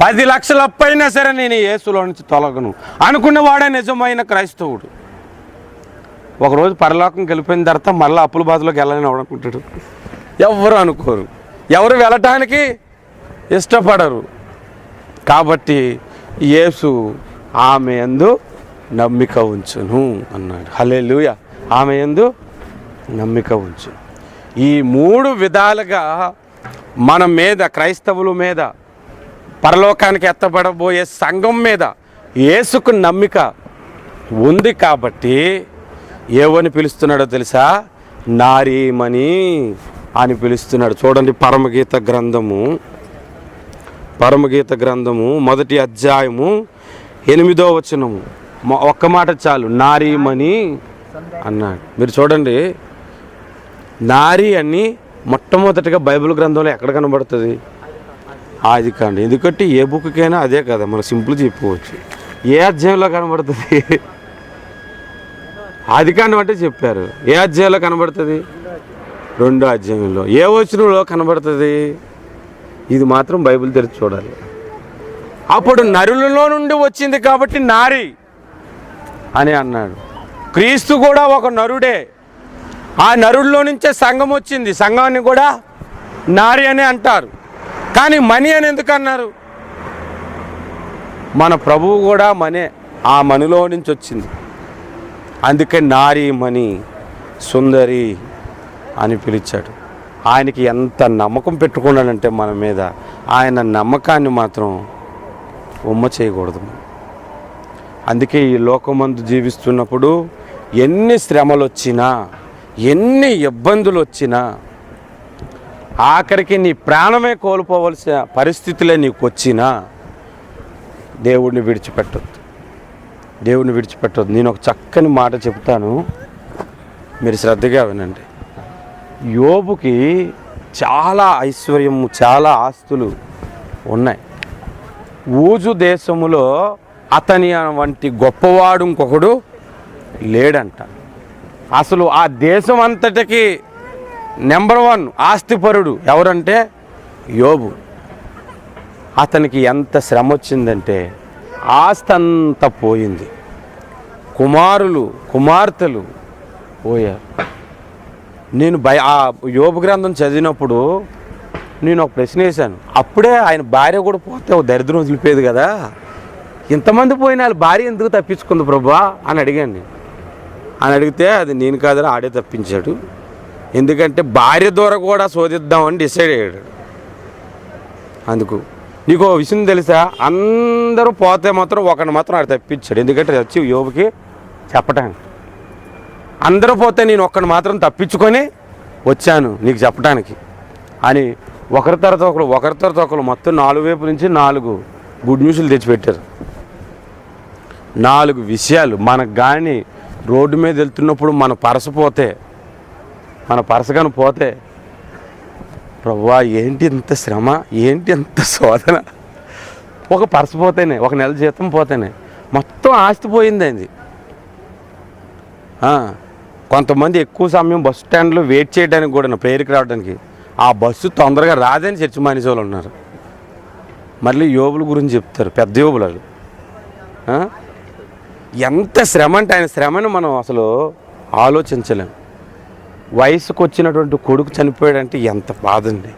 10 లక్షల అప్పు అయినా సరే నేను యేసులో నుంచి తొలగను అనుకున్నవాడే నిజమైన క్రైస్తవుడు. ఒకరోజు పరలోకంకి వెళ్ళిపోయిన తర్వాత మళ్ళీ అప్పుల బాధలోకి వెళ్ళాలని ఎవడనుకుంటాడు? ఎవరు అనుకోరు, ఎవరు వెళ్ళటానికి ఇష్టపడరు. కాబట్టి యేసు ఆమె యందు నమ్మిక ఉంచును అన్నాడు. హల్లెలూయా. ఆమె యందు నమ్మిక ఉంచు. ఈ 3 విధాలుగా మన మీద, క్రైస్తవుల మీద, పరలోకానికి ఎత్తబడబోయే సంఘం మీద యేసుకు నమ్మిక ఉంది. కాబట్టి ఏవని పిలుస్తున్నాడో తెలుసా? నారీమణి అని పిలుస్తున్నాడు. చూడండి, పరమగీత గ్రంథము 1వ అధ్యాయము 8వ వచనము. ఒక్క మాట చాలు, నారీమణి అన్నాడు. మీరు చూడండి, నారీ అని మొట్టమొదటిగా బైబిల్ గ్రంథంలో ఎక్కడ కనబడుతుంది? ఆదికాండం. ఎందుకంటే ఏ బుక్కైనా అదే కదా, మనం సింపుల్ చెప్పుకోవచ్చు. ఏ అధ్యాయంలో కనబడుతుంది? ఆదికాండం అంటే చెప్పారు. ఏ అధ్యాయంలో కనబడుతుంది? 2వ అధ్యాయంలో. ఏ వచనంలో కనబడుతుంది? ఇది మాత్రం బైబిల్ తెరిచి చూడాలి. అప్పుడు నరులలో నుండి వచ్చింది కాబట్టి నారి అని అన్నాడు. క్రీస్తు కూడా ఒక నరుడే. ఆ నరుల్లో నుంచే సంఘం వచ్చింది. సంఘాన్ని కూడా నారి అని అంటారు. కానీ మణి అని ఎందుకు అన్నారు? మన ప్రభువు కూడా మనే, ఆ మణిలో నుంచి వచ్చింది. అందుకే నారీమణి, సుందరి అని పిలిచాడు. ఆయనకి ఎంత నమ్మకం పెట్టుకున్నాడంటే మన మీద, ఆయన నమ్మకాన్ని మాత్రం ఉమ్మ చేయకూడదు. అందుకే ఈ లోకమందు జీవిస్తున్నప్పుడు ఎన్ని శ్రమలు వచ్చినా, ఎన్ని ఇబ్బందులు వచ్చినా, ఆఖరికి నీ ప్రాణమే కోల్పోవలసిన పరిస్థితులే నీకు వచ్చినా దేవుడిని విడిచిపెట్టొద్దు. నేను ఒక చక్కని మాట చెప్తాను, మీరు శ్రద్ధగా వినండి. యోబుకి చాలా ఐశ్వర్యము, చాలా ఆస్తులు ఉన్నాయి. ఊజు దేశములో అతని వంటి గొప్పవాడు ఇంకొకడు లేడంట. అసలు ఆ దేశం అంతటికి నెంబర్ 1 ఆస్తిపరుడు ఎవరంటే యోబు. అతనికి ఎంత శ్రమ వచ్చిందంటే ఆస్తి అంతా పోయింది, కుమార్తెలు పోయారు. నేను ఆ యోబు గ్రంథం చదివినప్పుడు నేను ఒక ప్రశ్న వేశాను. అప్పుడే ఆయన భార్య కూడా పోతే ఒక దరిద్రం వదిలిపోయేది కదా, ఇంతమంది పోయిన వాళ్ళ భార్య ఎందుకు తప్పించుకుంది ప్రభువా అని అడిగాను. అని అడిగితే అది నేను కాదని ఆడే తప్పించాడు. ఎందుకంటే భార్య ద్వారా కూడా శోధిద్దామని డిసైడ్ అయ్యాడు. అందుకు నీకు ఓ విషయం తెలుసా? అందరూ పోతే మాత్రం ఒకరిని మాత్రం ఆడు తప్పించాడు. ఎందుకంటే వచ్చి యోబుకి చెప్పటానికి. అందరూ పోతే నేను ఒక్కడిని మాత్రం తప్పించుకొని వచ్చాను నీకు చెప్పడానికి అని ఒకరి తర్వాత ఒకరు మొత్తం 4 వైపు నుంచి 4 గుడ్ న్యూస్లు తెచ్చిపెట్టారు. 4 విషయాలు. మనకు కానీ రోడ్డు మీద వెళ్తున్నప్పుడు మన పర్సు కానీ పోతే, ప్రభువా ఏంటి ఇంత శ్రమ, ఏంటి ఇంత శోధన. ఒక పర్సు పోతేనే, ఒక నెల జీతం పోతేనే మొత్తం ఆస్తి పోయింది. కొంతమంది ఎక్కువ సమయం బస్సు స్టాండ్లో వెయిట్ చేయడానికి కూడా, ప్రేయర్కి రావడానికి, ఆ బస్సు తొందరగా రాదని చర్చి మానేసే వాళ్ళు ఉన్నారు. మళ్ళీ యోబుల గురించి చెప్తారు, పెద్ద యోబులు. ఎంత శ్రమ అంటే ఆయన శ్రమను మనం అసలు ఆలోచించలేం. వయసుకు వచ్చినటువంటి కొడుకు చనిపోయాడంటే ఎంత బాధండి.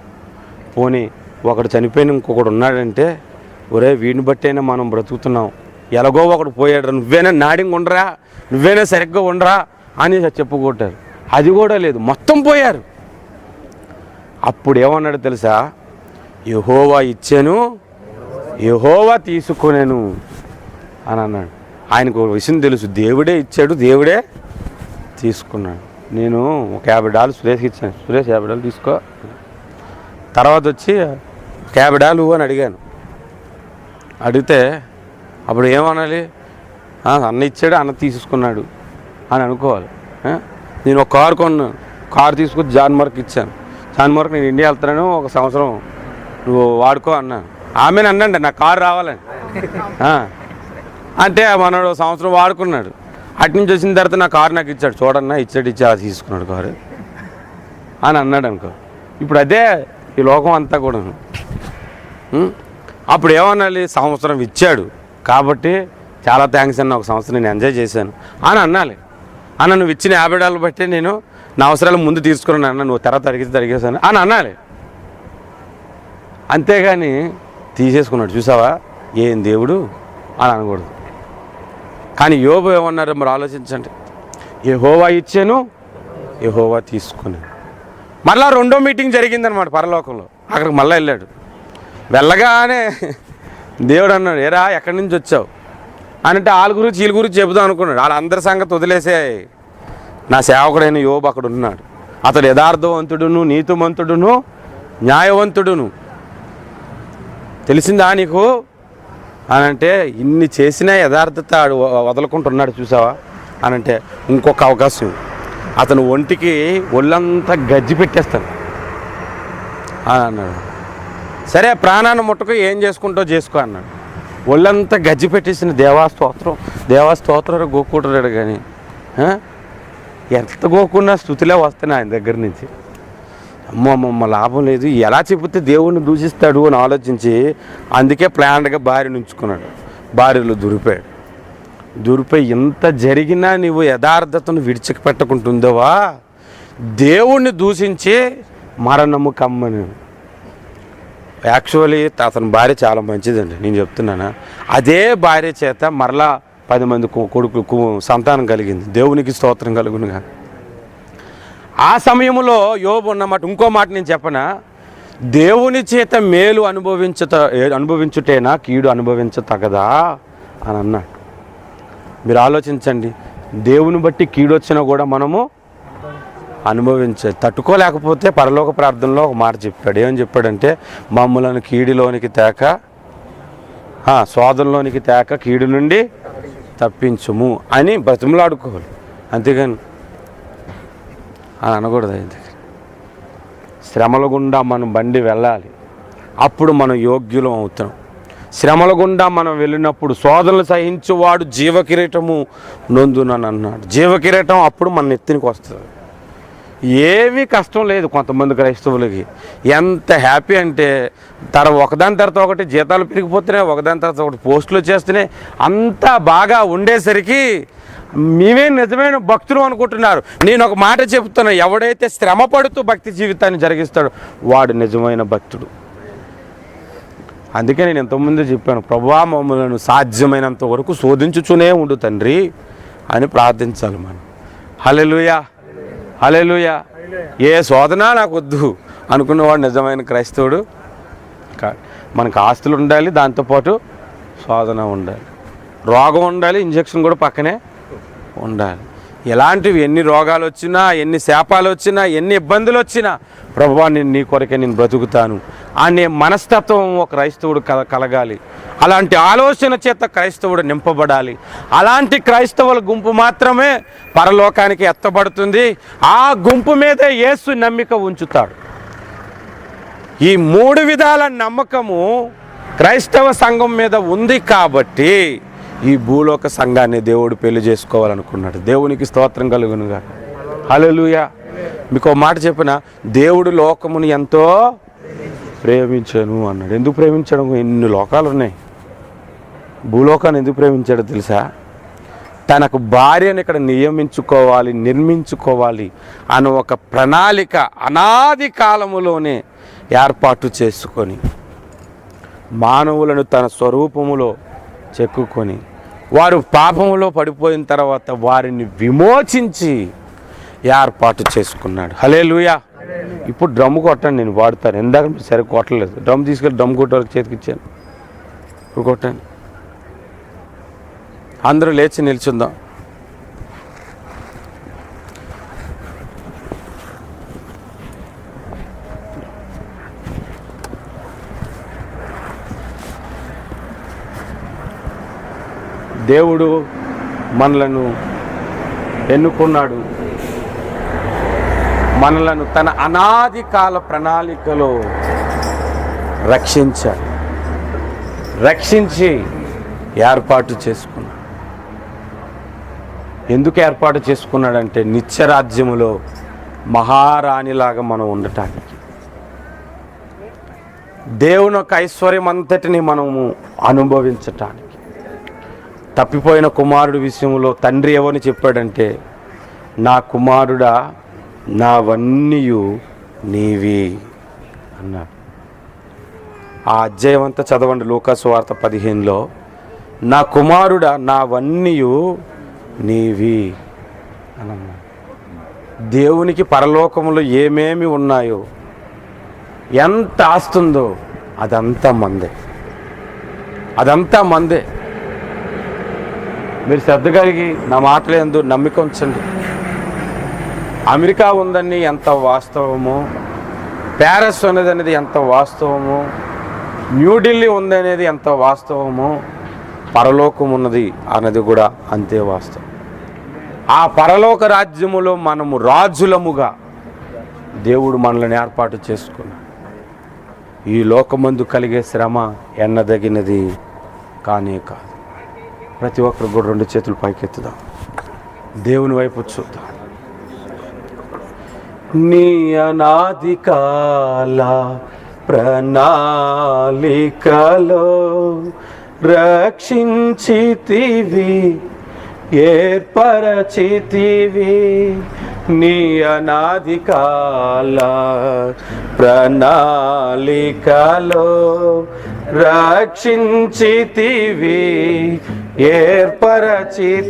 పోనీ ఒకడు చనిపోయిన ఇంకొకడు ఉన్నాడంటే, ఒరే వీడిని బట్టైనా మనం బ్రతుకుతున్నాం, ఎలాగో ఒకడు పోయాడు, నువ్వేనా నాడింగ్ ఉండరా, నువ్వేనా సరిగ్గా ఉండరా అని చెప్పుకుంటారు. అది కూడా లేదు, మొత్తం పోయారు. అప్పుడు ఏమన్నాడు తెలుసా? యెహోవా ఇచ్చాను, యెహోవా తీసుకునేను అని అన్నాడు. ఆయనకు ఒక విషయం తెలుసు, దేవుడే ఇచ్చాడు, దేవుడే తీసుకున్నాడు. నేను ఒక $50 సురేష్కి ఇచ్చాను. సురేష్ $50 తీసుకో. తర్వాత వచ్చి $50 అని అడిగాను. అడిగితే అప్పుడు ఏమనాలి? అన్న ఇచ్చాడు, అన్న తీసుకున్నాడు అని అనుకోవాలి. నేను ఒక కారు కొన్నాను, కారు తీసుకొచ్చి జాన్మర్కి ఇచ్చాను. జాన్మర్కి నేను ఇండియా వెళ్తున్నాను, 1 సంవత్సరం నువ్వు వాడుకో అన్నాను. ఆమెను అన్నాండి నాకు కారు రావాలని. అంటే మనోడు 1 సంవత్సరం వాడుకున్నాడు. అటు నుంచి వచ్చిన తర్వాత నా కారు నాకు ఇచ్చాడు. చూడన్నా ఇచ్చి అలా తీసుకున్నాడు కారు అని అన్నాడు అనుకో. ఇప్పుడు అదే ఈ లోకం అంతా కూడా. అప్పుడు ఏమన్నాలి, సంవత్సరం ఇచ్చాడు కాబట్టి చాలా థ్యాంక్స్ అన్న, 1 సంవత్సరం నేను ఎంజాయ్ చేశాను అని అన్నాలి. అన్న నువ్వు ఇచ్చిన $50 బట్టి నేను నా అవసరాలు ముందు తీసుకున్నాను అన్న, నువ్వు తర్వాత తరిగేసాను అని అనాలి. అంతేగాని తీసేసుకున్నాడు చూసావా ఏం దేవుడు అని అనకూడదు. కానీ యోబు ఏమన్నారు మరి ఆలోచించండి. యెహోవా ఇచ్చాను, యెహోవా తీసుకున్నాను. మళ్ళా 2వ మీటింగ్ జరిగిందనమాట పరలోకంలో. అక్కడికి మళ్ళీ వెళ్ళాడు. వెళ్ళగానే దేవుడు అన్నాడు, ఏరా ఎక్కడి నుంచి వచ్చావు అని. అంటే వాళ్ళ గురించి వీళ్ళ గురించి చెబుదాం అనుకున్నాడు. వాళ్ళందరి సంగతి వదిలేసే నా సేవకుడైన యోబు అక్కడ ఉన్నాడు. అతడు యథార్థవంతుడును, నీతిమంతుడును, న్యాయవంతుడును. తెలిసిందా నీకు అని అంటే, ఇన్ని చేసినా యథార్థత వదలకుంటున్నాడు చూసావా అని అంటే, ఇంకొక అవకాశం అతను ఒంటికి ఒళ్ళంతా గజ్జి పెట్టేస్తాను అని అన్నాడు. సరే ప్రాణాన్ని ముట్టకు, ఏం చేసుకుంటో చేసుకో అన్నాడు. ఒళ్ళంతా గజ్జి పెట్టేసిన దేవాస్తోత్రం గోక్కుంటున్నాడు. కానీ ఎంత గోకున్నా స్థుతిలే వస్తాయి ఆయన దగ్గర నుంచి. అమ్మ లాభం లేదు, ఎలా చెబితే దేవుణ్ణి దూషిస్తాడు అని ఆలోచించి అందుకే ప్లాన్డ్గా భార్యను ఉంచుకున్నాడు. భార్యలో దూరిపోయి ఇంత జరిగినా నీవు యథార్థతను విడిచిపెట్టకుంటుందవా, దేవుణ్ణి దూషించి మరణము కమ్మని. యాక్చువల్లీ అతని భార్య చాలా మంచిదండి, నేను చెప్తున్నాను. అదే భార్య చేత మరలా 10 మంది కొడుకు సంతానం కలిగింది. దేవునికి స్తోత్రం కలుగునుగా. ఆ సమయంలో యోబు ఉన్నమాట. ఇంకో మాట నేను చెప్పనా, దేవుని చేత మేలు అనుభవించుటేనా కీడు అనుభవించతగదా అని అన్నాడు. మీరు ఆలోచించండి, దేవుని బట్టి కీడు వచ్చినా కూడా మనము తట్టుకోలేకపోతే పరలోక ప్రార్థనలో ఒక మాట చెప్పాడు. ఏమని చెప్పాడంటే, మమ్మలను కీడులోనికి తేక శోధనలోనికి తేక కీడు నుండి తప్పించుము అని బ్రతిమలాడుకోవాలి. అంతేగాని అని అనకూడదు. శ్రమల గుండా మనం బండి వెళ్ళాలి, అప్పుడు మనం యోగ్యులం అవుతాం. శ్రమల గుండా మనం వెళ్ళినప్పుడు శోధనలు సహించువాడు జీవకిరీటము నొందునని అన్నాడు. జీవకిరీటం అప్పుడు మన నెత్తినికి వస్తుంది. ఏమీ కష్టం లేదు. కొంతమంది క్రైస్తవులకి ఎంత హ్యాపీ అంటే ఒకదాని తర్వాత ఒకటి జీతాలు పెరిగిపోతున్నాయి, ఒకదాని తర్వాత ఒకటి పోస్టులు చేస్తున్నాయి. అంతా బాగా ఉండేసరికి మేమే నిజమైన భక్తులు అనుకుంటున్నారు. నేను ఒక మాట చెప్తున్నా, ఎవడైతే శ్రమ పడుతూ భక్తి జీవితాన్ని జరిగిస్తాడో వాడు నిజమైన భక్తుడు. అందుకే నేను ఎంతోమంది చెప్పాను, ప్రభువా మమ్మలను సాధ్యమైనంత వరకు శోధించుచునే ఉండు తండ్రి అని ప్రార్థించాలి మనం. హల్లెలూయా, హల్లెలూయా. ఏ శోధన నాకు వద్దు అనుకున్నవాడు నిజమైన క్రైస్తవుడు. మనకు ఆస్తులు ఉండాలి, దాంతోపాటు శోధన ఉండాలి, రోగం ఉండాలి, ఇంజక్షన్ కూడా పక్కనే ఉండాలి. ఎలాంటివి ఎన్ని రోగాలు వచ్చినా, ఎన్ని శాపాలు వచ్చినా, ఎన్ని ఇబ్బందులు వచ్చినా, ప్రభువా నేను నీ కొరకే నేను బ్రతుకుతాను అనే మనస్తత్వం ఒక క్రైస్తవుడు కలగాలి. అలాంటి ఆలోచన చేత క్రైస్తవుడు నింపబడాలి. అలాంటి క్రైస్తవుల గుంపు మాత్రమే పరలోకానికి ఎత్తబడుతుంది. ఆ గుంపు మీదే యేసు నమ్మిక ఉంచుతాడు. ఈ 3 విధాల నమ్మకము క్రైస్తవ సంఘం మీద ఉంది కాబట్టి ఈ భూలోక సంఘాన్ని దేవుడు పెళ్లి చేసుకోవాలనుకున్నాడు. దేవునికి స్తోత్రం కలుగునుగా. హల్లెలూయా. మీకు మాట చెప్పిన, దేవుడు లోకమును ఎంతో ప్రేమించాను అన్నాడు. ఎందుకు ప్రేమించడం? ఎన్ని లోకాలు ఉన్నాయి. భూలోకాన్ని ఎందుకు ప్రేమించాడో తెలుసా? తనకు భార్యను ఇక్కడ నియమించుకోవాలి, నిర్మించుకోవాలి అని ఒక ప్రణాళిక అనాది కాలములోనే ఏర్పాటు చేసుకొని మానవులను తన స్వరూపములో చెక్కుకొని వారు పాపములో పడిపోయిన తర్వాత వారిని విమోచించి ఏర్పాటు చేసుకున్నాడు. హల్లెలూయా. ఇప్పుడు డ్రమ్ కొట్టండి, నేను వాడతాను. ఇందాక మీరు సరే కొట్టలేదు. డ్రమ్ తీసుకెళ్ళి డ్రమ్ కొట్టే చేతికి ఇచ్చాను. ఇప్పుడు కొట్టండి. అందరూ లేచి నిల్చుందాం. దేవుడు మనలను ఎన్నుకున్నాడు. మనలను తన అనాది కాల ప్రణాళికలో రక్షించాడు, రక్షించి ఏర్పాటు చేసుకున్నాడు. ఎందుకు ఏర్పాటు చేసుకున్నాడంటే నిత్యరాజ్యములో మహారాణిలాగా మనం ఉండటానికి, దేవుని యొక్క ఐశ్వర్యం అంతటిని మనము అనుభవించటానికి. తప్పిపోయిన కుమారుడి విషయంలో తండ్రి ఏమని చెప్పాడంటే, నా కుమారుడా నావన్నీయు నీవి అన్నాడు. ఆ అధ్యాయం అంతా చదవండి, లూకాసు వార్త 15లో, నా కుమారుడా నావన్నీయు నీవి అన్నమాట. దేవునికి పరలోకములో ఏమేమి ఉన్నాయో, ఎంత ఆస్తుందో అదంతా మందే, అదంతా మందే. మీరు శ్రద్ధ కలిగి నా మాటలందు నమ్మిక ఉంచండి. అమెరికా ఉందని ఎంత వాస్తవమో, ప్యారిస్ అనేది ఎంత వాస్తవమో, న్యూఢిల్లీ ఉందనేది ఎంత వాస్తవమో, పరలోకం ఉన్నది అన్నది కూడా అంతే వాస్తవం. ఆ పరలోక రాజ్యములో మనము రాజులముగా దేవుడు మనల్ని ఏర్పాటు చేసుకున్నాడు. ఈ లోకమందు కలిగే శ్రమ ఎన్నదగినది కానే కాదు. ప్రతి ఒక్కరు కూడా 2 చేతులు పైకెత్తుదాం, దేవుని వైపు చూద్దాం. నీ అనాది కాల ప్రణాళికలో రక్షించితివి, ఏర్పరచితివి. నీ అనాది కాల ప్రణాళికలో రక్షించితివి, ఏర్పరచితివి.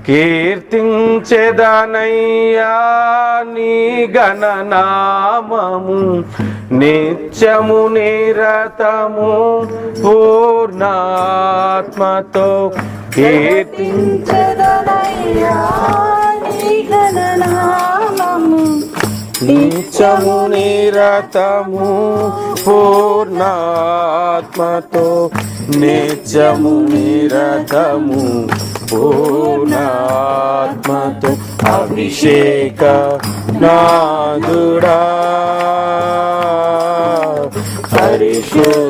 కీర్తించెదనయ్యా నీ గణనామము, నిత్యము నిరతము పూర్ణాత్మతో. కీర్తించెదనయ్యా నీ గణనామము, నిత్యము నిరతము పూర్ణాత్మతో. నిత్యము నిరతము పూర్ణాత్మతో. అభిషేక నాదుడా పరిశుద్ధ